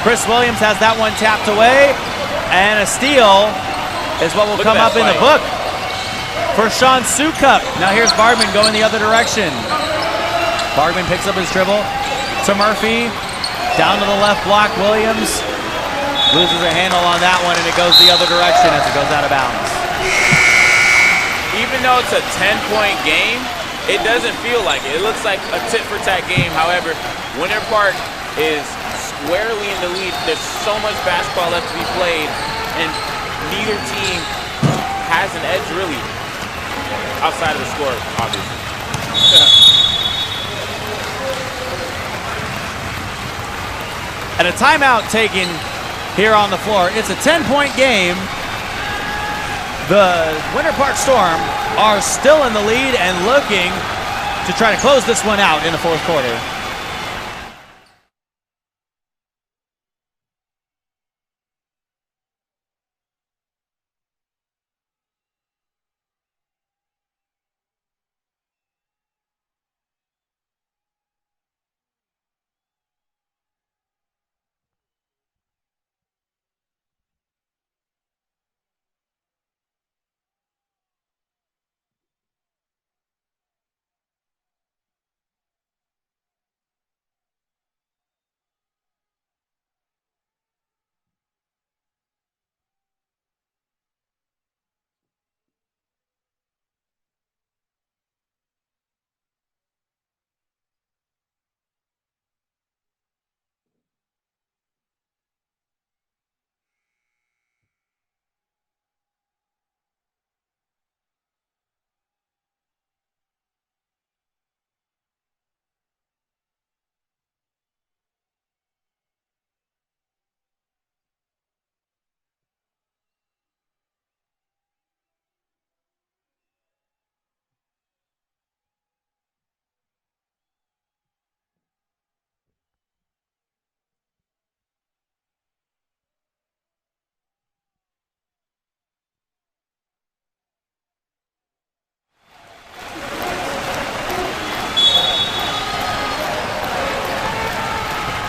Chris Williams has that one tapped away. And a steal is what will come up in the book for Sean Sukup. Now here's Bargman going the other direction. Bargman picks up his dribble to Murphy. Down to the left block, Williams loses a handle on that one, and it goes the other direction as it goes out of bounds. Even though it's a 10-point game, it doesn't feel like it. It looks like a tit-for-tat game. However, Winter Park is squarely in the lead. There's so much basketball left to be played, and neither team has an edge really. Outside of the score, obviously. And a timeout taken here on the floor. It's a 10-point game. The Winter Park Storm are still in the lead and looking to try to close this one out in the fourth quarter.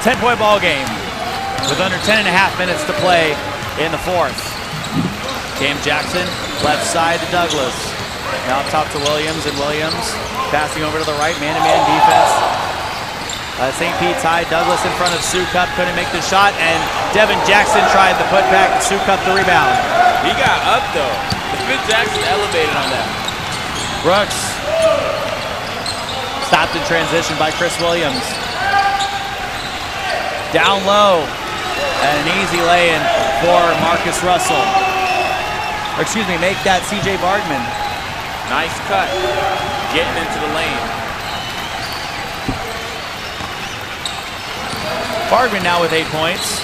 10-point ball game with under 10 and a half minutes to play in the fourth. Cam Jackson, left side to Douglas. Now up top to Williams, and Williams passing over to the right, man-to-man defense. St. Pete tied Douglas in front of Sukup, couldn't make the shot, and Devin Jackson tried the putback, Sukup the rebound. He got up though. Devin Jackson elevated on that. Brooks stopped in transition by Chris Williams. Down low, and an easy lay-in for Marcus Russell. Or excuse me, make that CJ Bargman. Nice cut, getting into the lane. Bargman now with 8 points.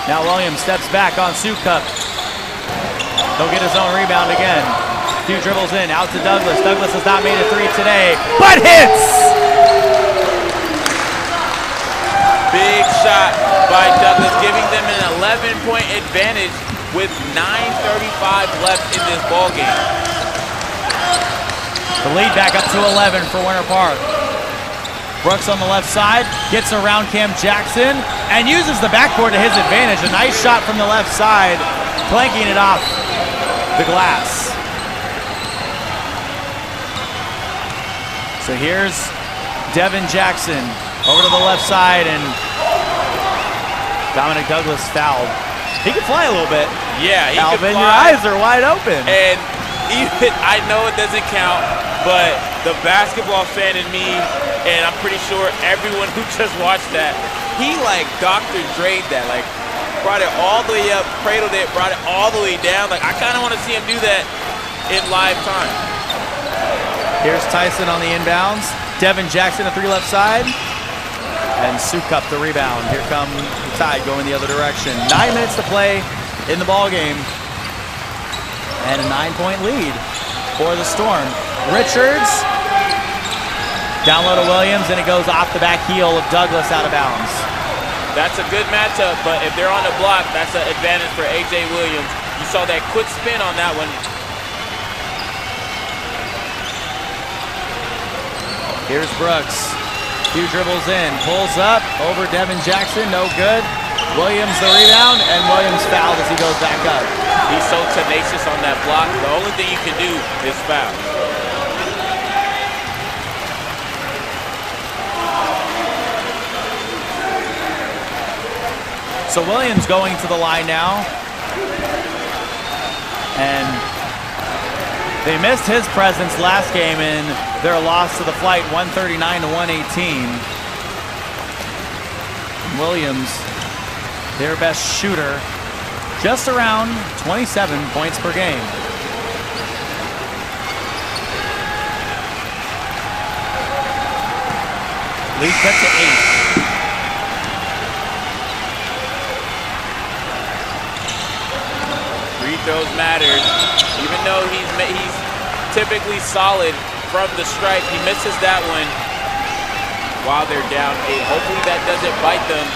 Now Williams steps back on Sukup. He'll get his own rebound again. Few dribbles in, out to Douglas. Douglas has not made a three today, but hits! Big shot by Douglas, giving them an 11-point advantage with 9:35 left in this ball game. The lead back up to 11 for Winter Park. Brooks on the left side, gets around Cam Jackson, and uses the backboard to his advantage. A nice shot from the left side, planking it off the glass. So here's Devin Jackson over to the left side, and Dominic Douglas fouled. He can fly a little bit. Yeah, he Alvin, can fly. your eyes are wide open. And even, I know it doesn't count, but the basketball fan in me, and I'm pretty sure everyone who just watched that, he like Dr. Dre'd that, like brought it all the way up, cradled it, brought it all the way down. Like I kind of want to see him do that in live time. Here's Tyson on the inbounds. Devin Jackson, a three left side. And Sukup the rebound. Here come the Tide going the other direction. 9 minutes to play in the ball game. And a 9-point lead for the Storm. Richards down low to Williams, and it goes off the back heel of Douglas out of bounds. That's a good matchup, but if they're on the block, that's an advantage for A.J. Williams. You saw that quick spin on that one. Here's Brooks. Few dribbles in, pulls up over Devin Jackson, no good. Williams the rebound, and Williams fouled as he goes back up. He's so tenacious on that block. The only thing you can do is foul. So Williams going to the line now. And they missed his presence last game in their loss to the Flight, 139 to 118. Williams, their best shooter, just around 27 points per game. Lead cut to 8. Free throws matter. Even though he's typically solid from the stripe, he misses that one while they're down 8. Hopefully that doesn't bite them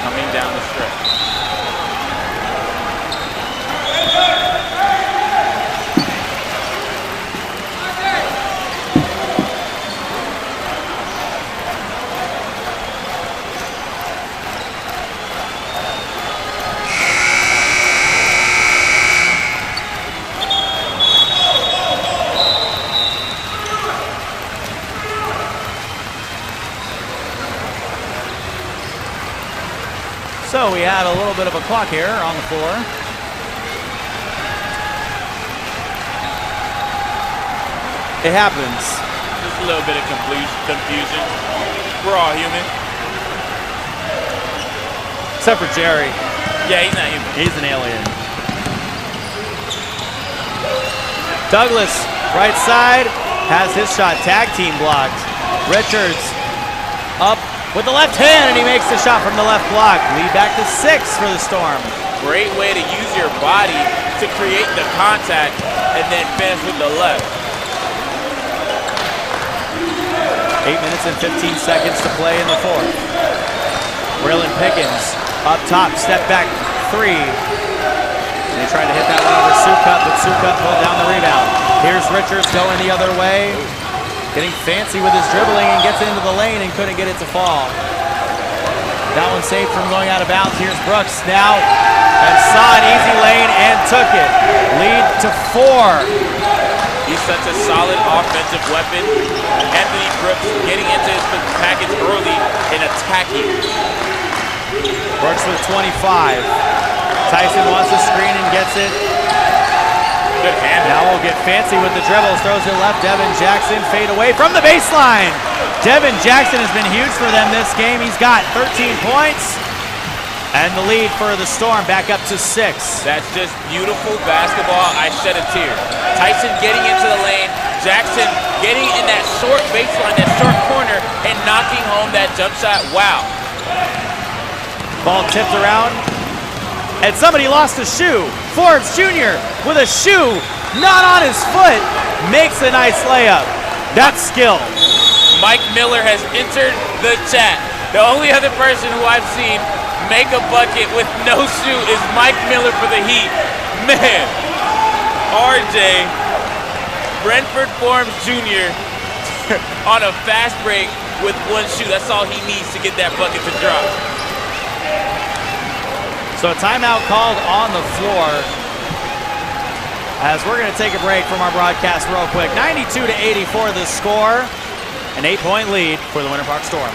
coming down the stretch. So we had a little bit of a clock here on the floor. It happens. Just a little bit of confusion. We're all human. Except for Jerry. Yeah, he's not human. He's an alien. Douglas, right side, has his shot tag team blocked. Richards up with the left hand, and he makes the shot from the left block. Lead back to 6 for the Storm. Great way to use your body to create the contact and then finish with the left. 8 minutes and 15 seconds to play in the fourth. Braylon Pickens up top, step back 3. And they tried to hit that one over Sukup, but Sukup pulled down the rebound. Here's Richards going the other way. Getting fancy with his dribbling and gets into the lane and couldn't get it to fall. That one saved from going out of bounds. Here's Brooks now, and saw an easy lane and took it. Lead to 4. He's such a solid offensive weapon. Anthony Brooks getting into his package early and attacking. Brooks with 25. Tyson wants the screen and gets it. Good hand. Now we'll get fancy with the dribbles. Throws it left. Devin Jackson fade away from the baseline. Devin Jackson has been huge for them this game. He's got 13 points. And the lead for the Storm back up to 6. That's just beautiful basketball. I shed a tear. Tyson getting into the lane. Jackson getting in that short baseline, that short corner, and knocking home that jump shot. Wow. Ball tipped around. And somebody lost a shoe. Forbes Jr. with a shoe not on his foot makes a nice layup. That's skill. Mike Miller has entered the chat. The only other person who I've seen make a bucket with no shoe is Mike Miller for the Heat. Man, RJ, Brentford Forbes Jr. on a fast break with one shoe. That's all he needs to get that bucket to drop. So a timeout called on the floor as we're going to take a break from our broadcast real quick. 92-84 the score, an 8-point lead for the Winter Park Storm.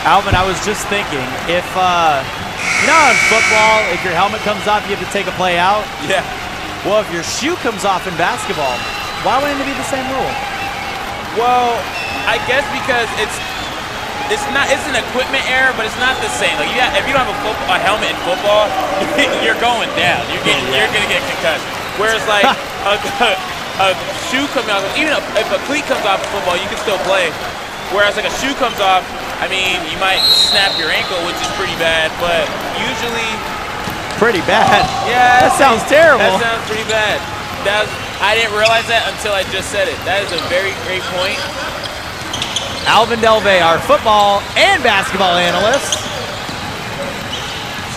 Alvin, I was just thinking, if, you know in football, if your helmet comes off, you have to take a play out? Yeah. Well, if your shoe comes off in basketball, why wouldn't it be the same rule? Well, I guess because it's an equipment error, but it's not the same. Like if you don't have a helmet in football, you're going down. You're gonna get concussed. Whereas like a shoe coming off, even if a cleat comes off in football, you can still play. Whereas like a shoe comes off, I mean, you might snap your ankle, which is pretty bad, but usually... Pretty bad? Yeah. That sounds terrible. That sounds pretty bad. I didn't realize that until I just said it. That is a very great point. Alvin Delvey, our football and basketball analyst.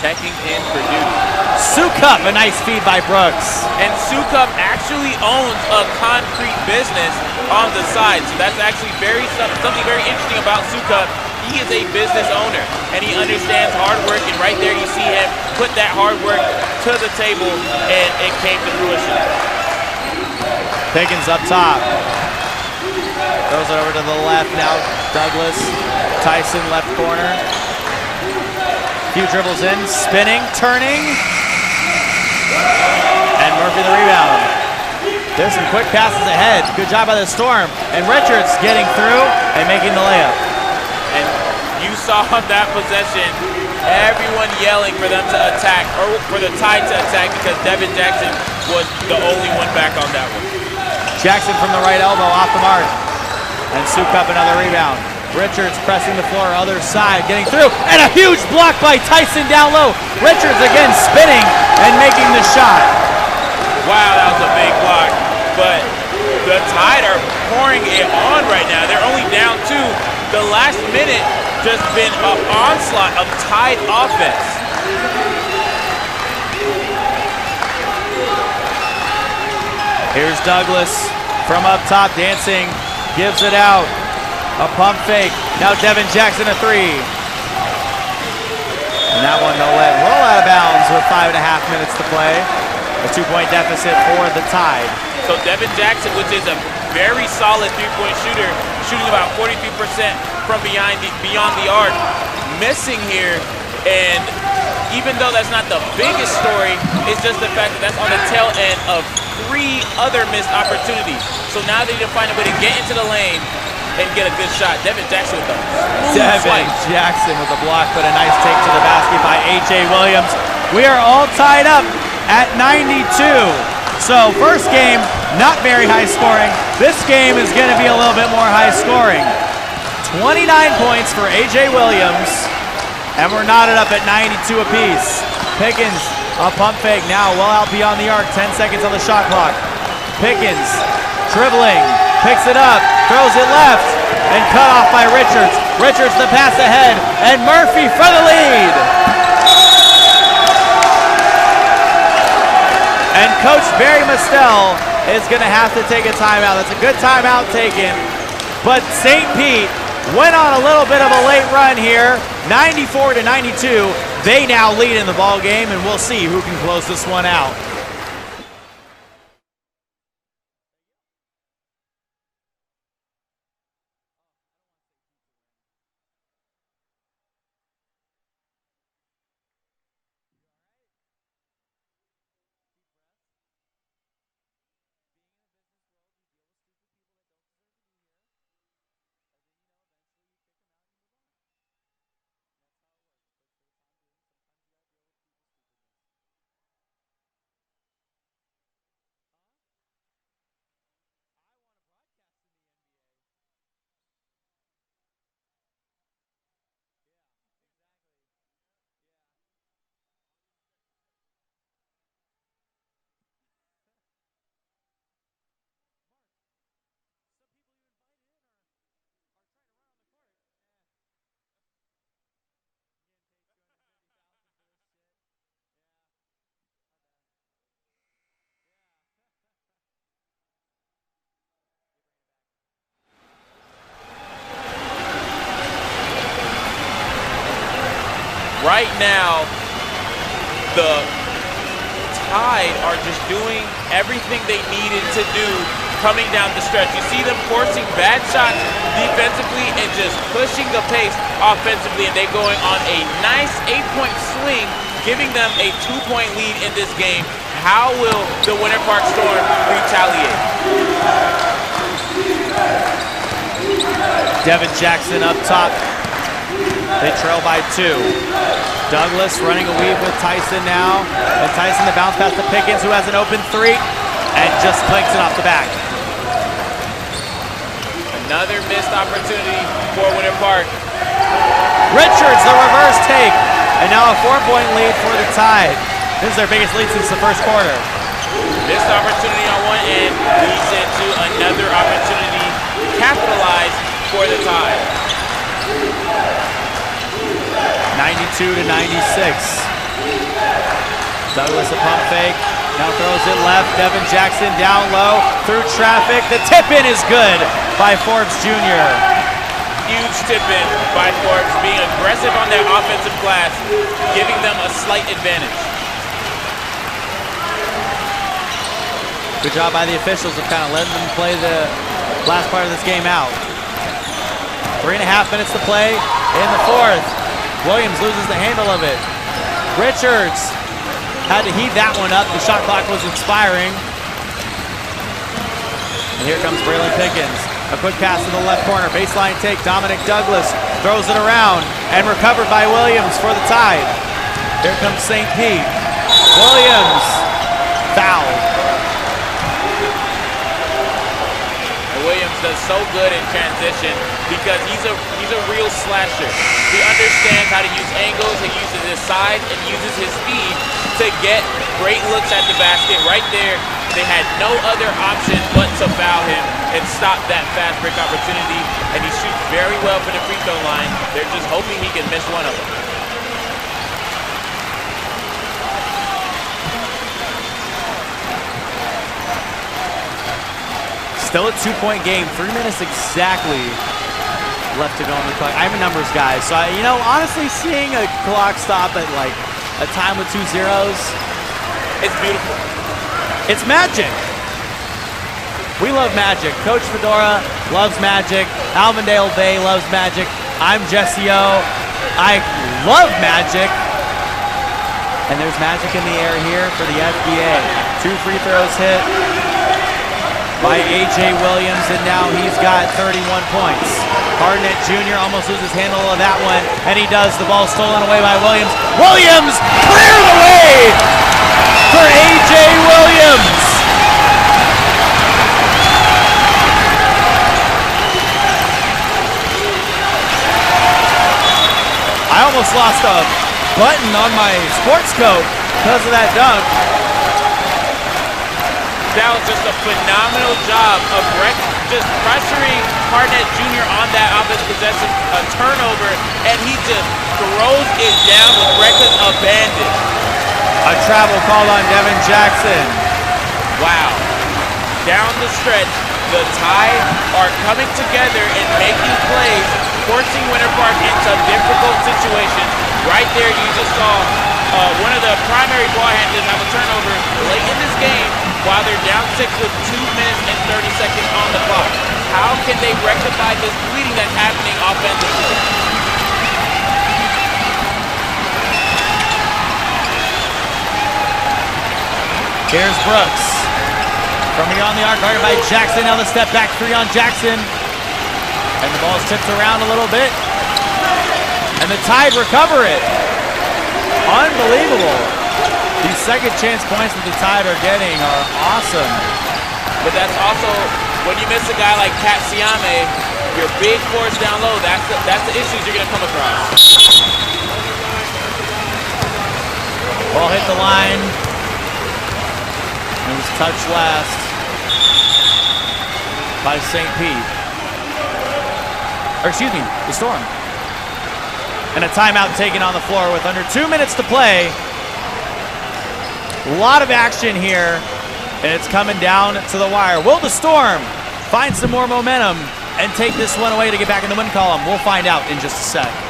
Checking in for duty. Sukup, a nice feed by Brooks. And Sukup actually owns a concrete business on the side. So that's actually something very interesting about Sukup. He is a business owner, and he understands hard work, and right there you see him put that hard work to the table, and it came to fruition. Pickens up top. Throws it over to the left now. Douglas. Tyson left corner. Few dribbles in, spinning, turning. And Murphy the rebound. There's some quick passes ahead. Good job by the Storm. And Richards getting through and making the layup. And you saw that possession, everyone yelling for them to attack, or for the Tide to attack, because Devin Jackson was the only one back on that one. Jackson from the right elbow off the mark. And Sukup another rebound. Richards pressing the floor, other side, getting through, and a huge block by Tyson down low. Richards again spinning and making the shot. Wow, that was a big block, but the Tide are pouring it on right now. They're only down 2. The last minute just been an onslaught of Tide offense. Here's Douglas from up top dancing, gives it out. A pump fake. Now Devin Jackson a 3. And that one they'll let roll out of bounds with 5.5 minutes to play. A 2-point deficit for the Tide. So Devin Jackson, which is a very solid three-point shooter, shooting about 43% from beyond the arc, missing here, and even though that's not the biggest story, it's just the fact that that's on the tail end of 3 other missed opportunities. So now they need to find a way to get into the lane and get a good shot. Devin Jackson with the Devin Jackson with the block, but a nice take to the basket by A.J. Williams. We are all tied up at 92. So first game, not very high scoring. This game is going to be a little bit more high scoring. 29 points for A.J. Williams, and we're knotted up at 92 apiece. Pickens, a pump fake now, well out beyond the arc, 10 seconds on the shot clock. Pickens, dribbling, picks it up, throws it left, and cut off by Richards. Richards the pass ahead, and Murphy for the lead. And Coach Barry Mostel is going to have to take a timeout. That's a good timeout taken, but St. Pete went on a little bit of a late run here, 94-92. They now lead in the ball game, and we'll see who can close this one out. Right now, the Tide are just doing everything they needed to do coming down the stretch. You see them forcing bad shots defensively and just pushing the pace offensively, and they're going on a nice 8-point swing, giving them a 2-point lead in this game. How will the Winter Park Storm retaliate? Devin Jackson up top. They trail by 2. Douglas running a weave with Tyson now. And Tyson the bounce pass to Pickens, who has an open 3 and just clanks it off the back. Another missed opportunity for Winter Park. Richards, the reverse take. And now a 4-point lead for the Tide. This is their biggest lead since the first quarter. Missed opportunity on one end leads into another opportunity to capitalize for the Tide. 92-96. Douglas a pump fake. Now throws it left. Devin Jackson down low through traffic. The tip-in is good by Forbes Jr. Huge tip-in by Forbes, being aggressive on that offensive glass, giving them a slight advantage. Good job by the officials of kind of letting them play the last part of this game out. 3.5 minutes to play in the fourth. Williams loses the handle of it. Richards had to heat that one up. The shot clock was expiring. And here comes Braylon Pickens. A quick pass to the left corner. Baseline take. Dominic Douglas throws it around and recovered by Williams for the Tide. Here comes St. Pete. Williams. Foul. Williams does so good in transition because he's a real slasher. He understands how to use angles, he uses his size, and uses his speed to get great looks at the basket. Right there, they had no other option but to foul him and stop that fast break opportunity, and he shoots very well from the free throw line. They're just hoping he can miss one of them. Still a 2-point game, 3 minutes exactly left to go on the clock. I'm a numbers guy, so honestly, seeing a clock stop at like a time with 2 zeros, it's beautiful. It's magic. We love magic. Coach Fedora loves magic. Alvindale Bay loves magic. I'm Jesse O. I love magic. And there's magic in the air here for the FBA. 2 free throws hit by A.J. Williams, and now he's got 31 points. Hardnett Jr. almost loses handle of that one, and he does. The ball stolen away by Williams. Williams clear the way for A.J. Williams. I almost lost a button on my sports coat because of that dunk. That was just a phenomenal job of just pressuring Hardnett Jr. on that offensive possession, a turnover, and he just throws it down with reckless abandon. A travel called on Devin Jackson. Wow. Down the stretch, the Tide are coming together and making plays, forcing Winter Park into difficult situations. Right there, you just saw one of the primary ball handlers have a turnover late in this game while they're down 6 with 2 minutes and 30 seconds on the clock. How can they rectify this bleeding that's happening offensively? Here's Brooks. From beyond the arc, guarded by Jackson. Now the step back 3 on Jackson. And the ball's tipped around a little bit. And the Tide recover it. Unbelievable. These second chance points that the Tide are getting are awesome. But that's also, when you miss a guy like Pat Siame, your big force down low, that's the issues you're going to come across. Ball hit the line. It was touched last by St. Pete. Or excuse me, the Storm. And a timeout taken on the floor with under 2 minutes to play. A lot of action here, and it's coming down to the wire. Will the Storm find some more momentum and take this one away to get back in the win column? We'll find out in just a sec.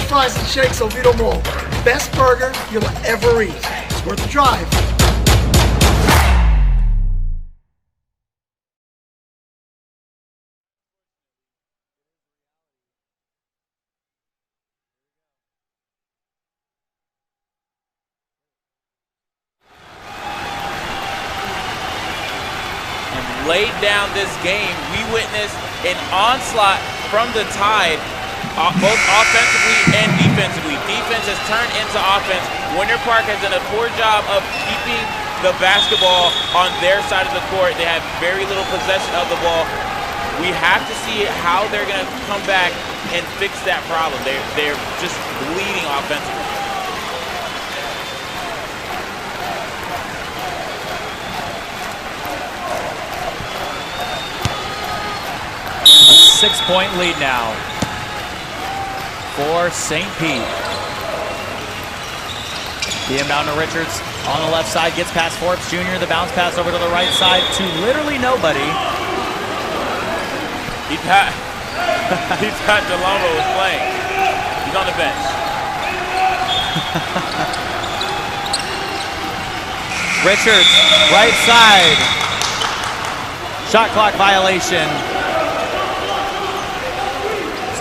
Fries and shakes Oviedo Mall. Best burger you'll ever eat. It's worth the drive. And laid down this game, we witnessed an onslaught from the Tide, both offensively and defensively. Defense has turned into offense. Winter Park has done a poor job of keeping the basketball on their side of the court. They have very little possession of the ball. We have to see how they're going to come back and fix that problem. They're just bleeding offensively. A 6-point lead now for St. Pete. The inbound to Richards on the left side, gets past Forbes Jr. The bounce pass over to the right side to literally nobody. He thought DeLombo was playing. He's on the bench. Richards, right side. Shot clock violation.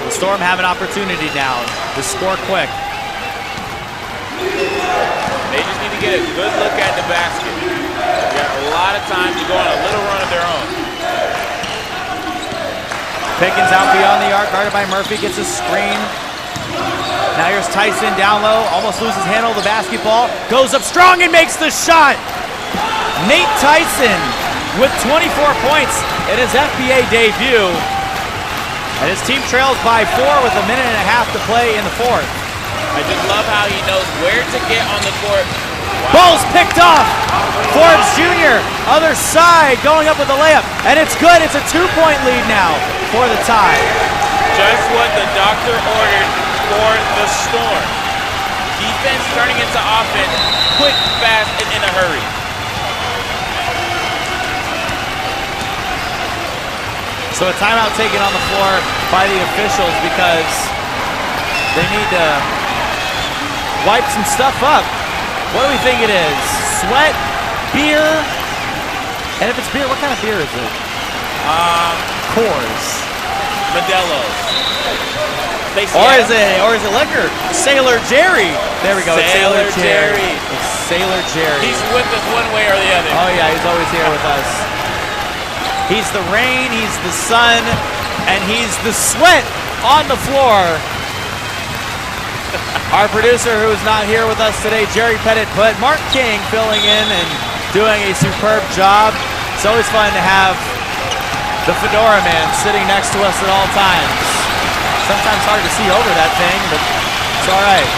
The Storm have an opportunity now to score quick. They just need to get a good look at the basket. They got a lot of time to go on a little run of their own. Pickens out beyond the arc, guarded by Murphy, gets a screen. Now here's Tyson down low, almost loses handle of the basketball, goes up strong and makes the shot. Nate Tyson with 24 points in his FBA debut. And his team trails by 4 with a minute and a half to play in the fourth. I just love how he knows where to get on the court. Wow. Ball's picked off. Forbes Jr. other side going up with a layup. And it's good. It's a 2-point lead now for the Tide. Just what the doctor ordered for the Storm. Defense turning into offense quick, fast, and in a hurry. So a timeout taken on the floor by the officials because they need to wipe some stuff up. What do we think it is? Sweat, beer, and if it's beer, what kind of beer is it? Coors. Modelo's. Or is it liquor? Sailor Jerry. There we go. Sailor Jerry. It's Sailor Jerry. He's with us one way or the other. Oh yeah, he's always here with us. He's the rain, he's the sun, and he's the sweat on the floor. Our producer, who is not here with us today, Jerry Pettit, but Mark King filling in and doing a superb job. It's always fun to have the Fedora Man sitting next to us at all times. Sometimes hard to see over that thing, but it's all right.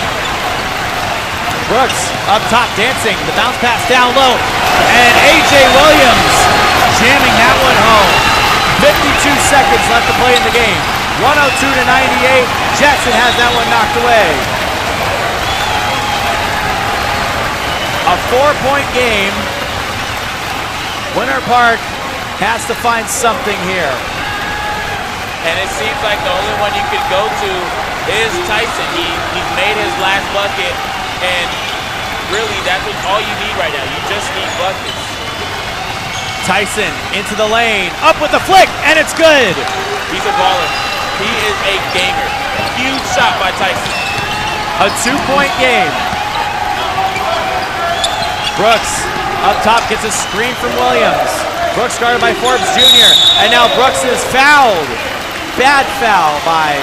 Brooks up top dancing, the bounce pass down low, and A.J. Williams jamming that one home. 52 seconds left to play in the game. 102-98. Jackson has that one knocked away. A 4-point game. Winter Park has to find something here. And it seems like the only one you could go to is Tyson. He's made his last bucket, and really that's all you need right now. You just need buckets. Tyson into the lane, up with the flick, and it's good. He's a baller. He is a gamer. Huge shot by Tyson. A 2-point game. Brooks up top gets a screen from Williams. Brooks guarded by Forbes Jr. And now Brooks is fouled. Bad foul by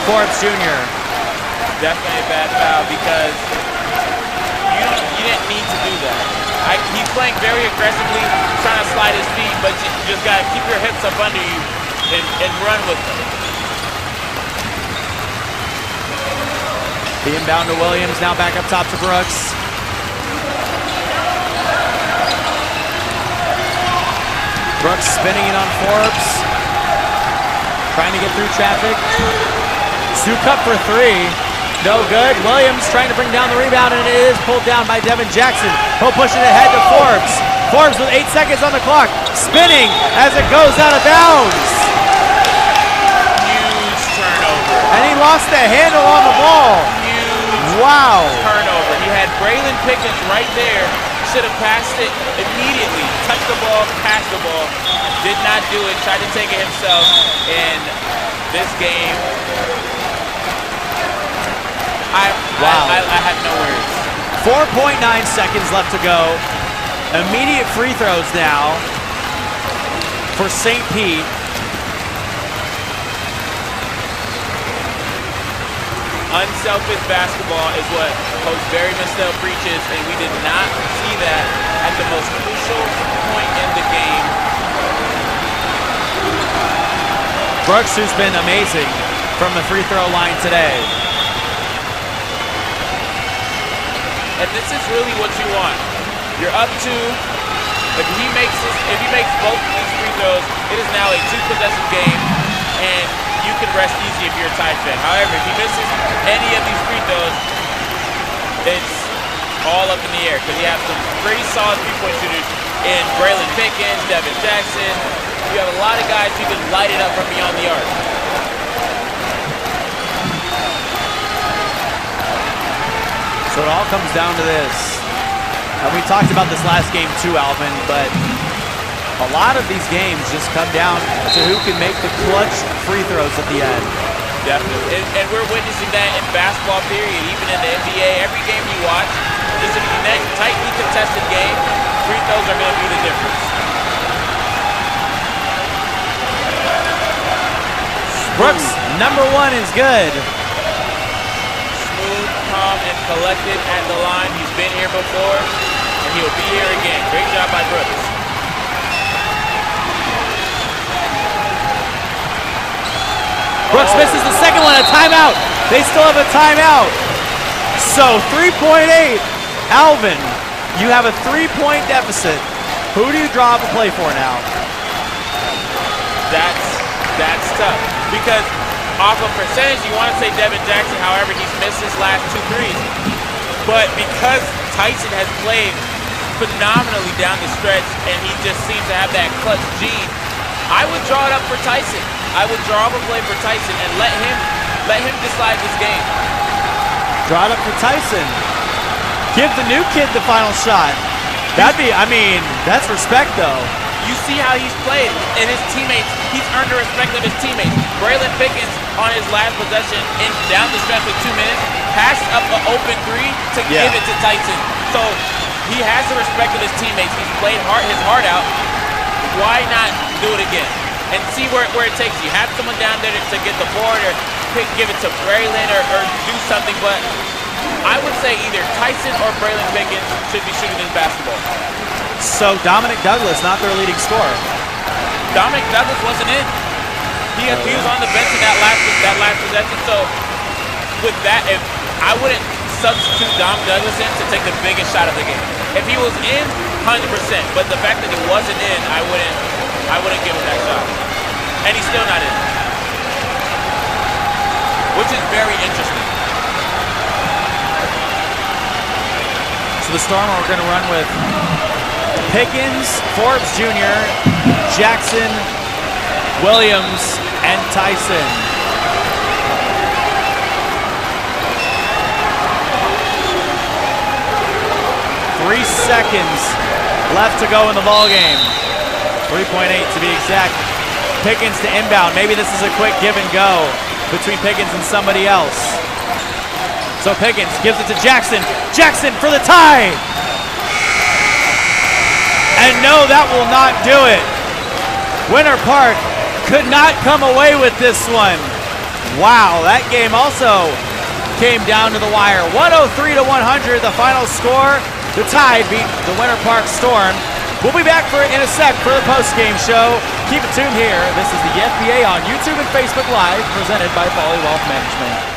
Forbes Jr. Definitely a bad foul because you didn't need to do that. He's playing very aggressively, trying to slide his feet, but you just got to keep your hips up under you and run with them. The inbound to Williams, now back up top to Brooks. Brooks spinning it on Forbes. Trying to get through traffic. Stu Cup for three. No good. Williams trying to bring down the rebound, and it is pulled down by Devin Jackson. He'll push it ahead to Forbes. Forbes with 8 seconds on the clock. Spinning as it goes out of bounds. Huge turnover. And he lost the handle on the ball. Huge turnover. He had Braylon Pickens right there. Should have passed it immediately. Touched the ball, passed the ball. Did not do it. Tried to take it himself. And this game, I have no words. 4.9 seconds left to go. Immediate free throws now for St. Pete. Unselfish basketball is what Coach Barry Mistel preaches, and we did not see that at the most crucial point in the game. Brooks, who's been amazing from the free throw line today. And this is really what you want. You're up two. If he makes both of these free throws, it is now a 2-possession game, and you can rest easy if you're a Tide fan. However, if he misses any of these free throws, it's all up in the air because you have some pretty solid three-point shooters in Braylon Pickens, Devin Jackson. You have a lot of guys who can light it up from beyond the arc. So it all comes down to this. And we talked about this last game too, Alvin, but a lot of these games just come down to who can make the clutch free throws at the end. Definitely. And we're witnessing that in basketball, period. Even in the NBA, every game you watch, it's a tightly contested game. Free throws are going to be the difference. Brooks, number one is good. Smooth, calm, and collected at the line. He's been here before, and he'll be here again. Great job by Brooks. Brooks misses the second one, a timeout. They still have a timeout. So 3.8. Alvin, you have a 3-point deficit. Who do you draw up a play for now? That's tough. Because off of percentage, you want to say Devin Jackson. However, he's missed his last 2 threes. But because Tyson has played phenomenally down the stretch, and he just seems to have that clutch gene, I would draw it up for Tyson. I would draw up a play for Tyson and let him decide this game. Draw it up for Tyson. Give the new kid the final shot. That'd be, I mean, that's respect though. You see how he's played, and his teammates, he's earned the respect of his teammates. Braylon Pickens, on his last possession, down the stretch with 2 minutes, passed up an open 3 to give it to Tyson. So he has the respect of his teammates. He's played his heart out. Why not do it again? And see where it takes you. Have someone down there to get the board or give it to Braylon or do something, but I would say either Tyson or Braylon Pickens should be shooting this basketball. So Dominic Douglas, not their leading scorer. Dominic Douglas wasn't in. He was on the bench in that last possession. So with that, if I wouldn't substitute Dom Douglas in to take the biggest shot of the game. If he was in, 100%. But the fact that he wasn't in, I wouldn't give him that shot. And he's still not in, which is very interesting. So the Storm are going to run with Pickens, Forbes Jr., Jackson, Williams, and Tyson. Three seconds left to go in the ball game. 3.8 to be exact. Pickens to inbound. Maybe this is a quick give and go between Pickens and somebody else. So Pickens gives it to Jackson. Jackson for the tie. And no, that will not do it. Winter Park could not come away with this one. Wow, that game also came down to the wire. 103 to 100, the final score. The Tide beat the Winter Park Storm. We'll be back in a sec for the post-game show. Keep it tuned here. This is the FBA on YouTube and Facebook Live, presented by Folly Wealth Management.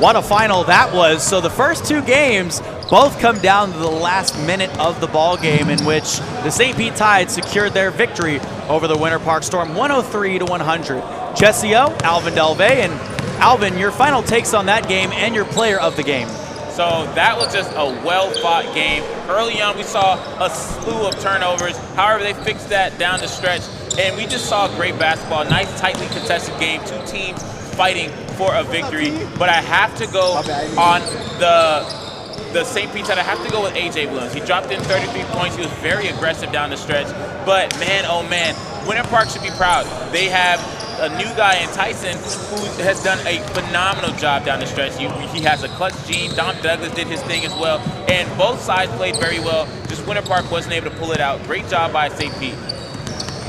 What a final that was. So the first two games both come down to the last minute of the ball game, in which the St. Pete Tide secured their victory over the Winter Park Storm, 103 to 100. Jesse O, Alvin Delvey, and Alvin, your final takes on that game and your player of the game. So that was just a well-fought game. Early on, we saw a slew of turnovers. However, they fixed that down the stretch, and we just saw great basketball. Nice, tightly contested game. Two teams fighting for a victory. But I have to go on the St. Pete side. I have to go with A.J. Williams. He dropped in 33 points. He was very aggressive down the stretch. But man, oh man, Winter Park should be proud. They have a new guy in Tyson who has done a phenomenal job down the stretch. He has a clutch gene. Dom Douglas did his thing as well. And both sides played very well. Just Winter Park wasn't able to pull it out. Great job by St. Pete.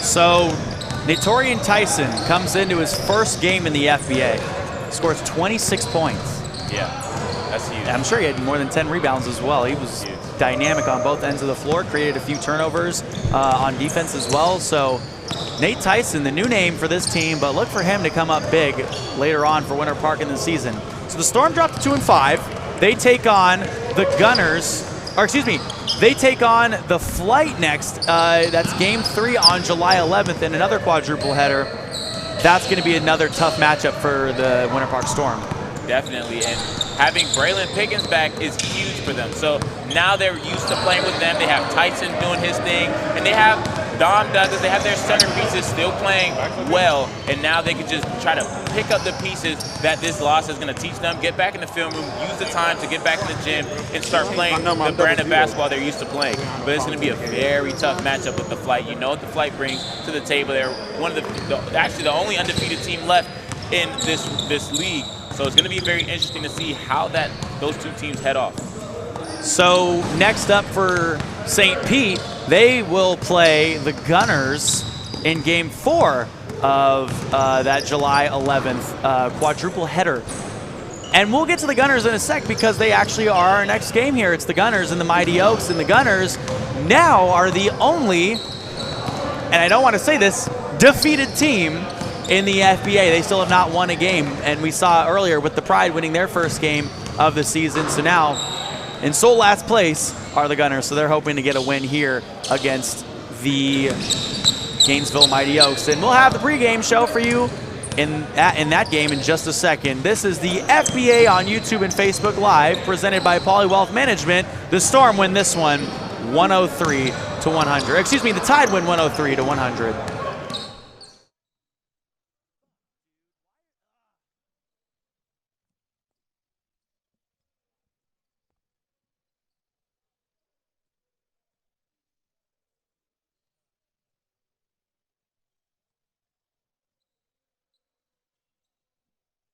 So Natorian Tyson comes into his first game in the FBA. Scores 26 points. Yeah, that's huge. I'm sure he had more than 10 rebounds as well. He was dynamic on both ends of the floor, created a few turnovers on defense as well. So Nate Tyson, the new name for this team, but look for him to come up big later on for Winter Park in the season. So the Storm dropped to 2-5. They take on the Gunners, or excuse me, they take on the Flight next. That's game 3 on July 11th in another quadruple header. That's going to be another tough matchup for the Winter Park Storm. Definitely, and having Braylon Pickens back is huge for them. So now they're used to playing with them. They have Tyson doing his thing, and they have Dom Douglas. They have their centerpieces still playing well, and now they can just try to pick up the pieces that this loss is going to teach them, get back in the film room, use the time to get back in the gym, and start playing the brand of basketball they're used to playing. But it's going to be a very tough matchup with the Flight. You know what the Flight brings to the table. They're one of actually the only undefeated team left in this league. So it's going to be very interesting to see how those two teams head off. So next up for St. Pete, they will play the Gunners in game 4 of that July 11th quadruple header. And we'll get to the Gunners in a sec because they actually are our next game here. It's the Gunners and the Mighty Oaks, and the Gunners now are the only, and I don't want to say this, defeated team in the FBA. They still have not won a game, and we saw earlier with the Pride winning their first game of the season. So now in sole last place are the Gunners, so they're hoping to get a win here against the Gainesville Mighty Oaks. And we'll have the pregame show for you in that game in just a second. This is the FBA on YouTube and Facebook Live, presented by Poly Wealth Management. The Storm win this one 103-100. Excuse me, the Tide win 103-100.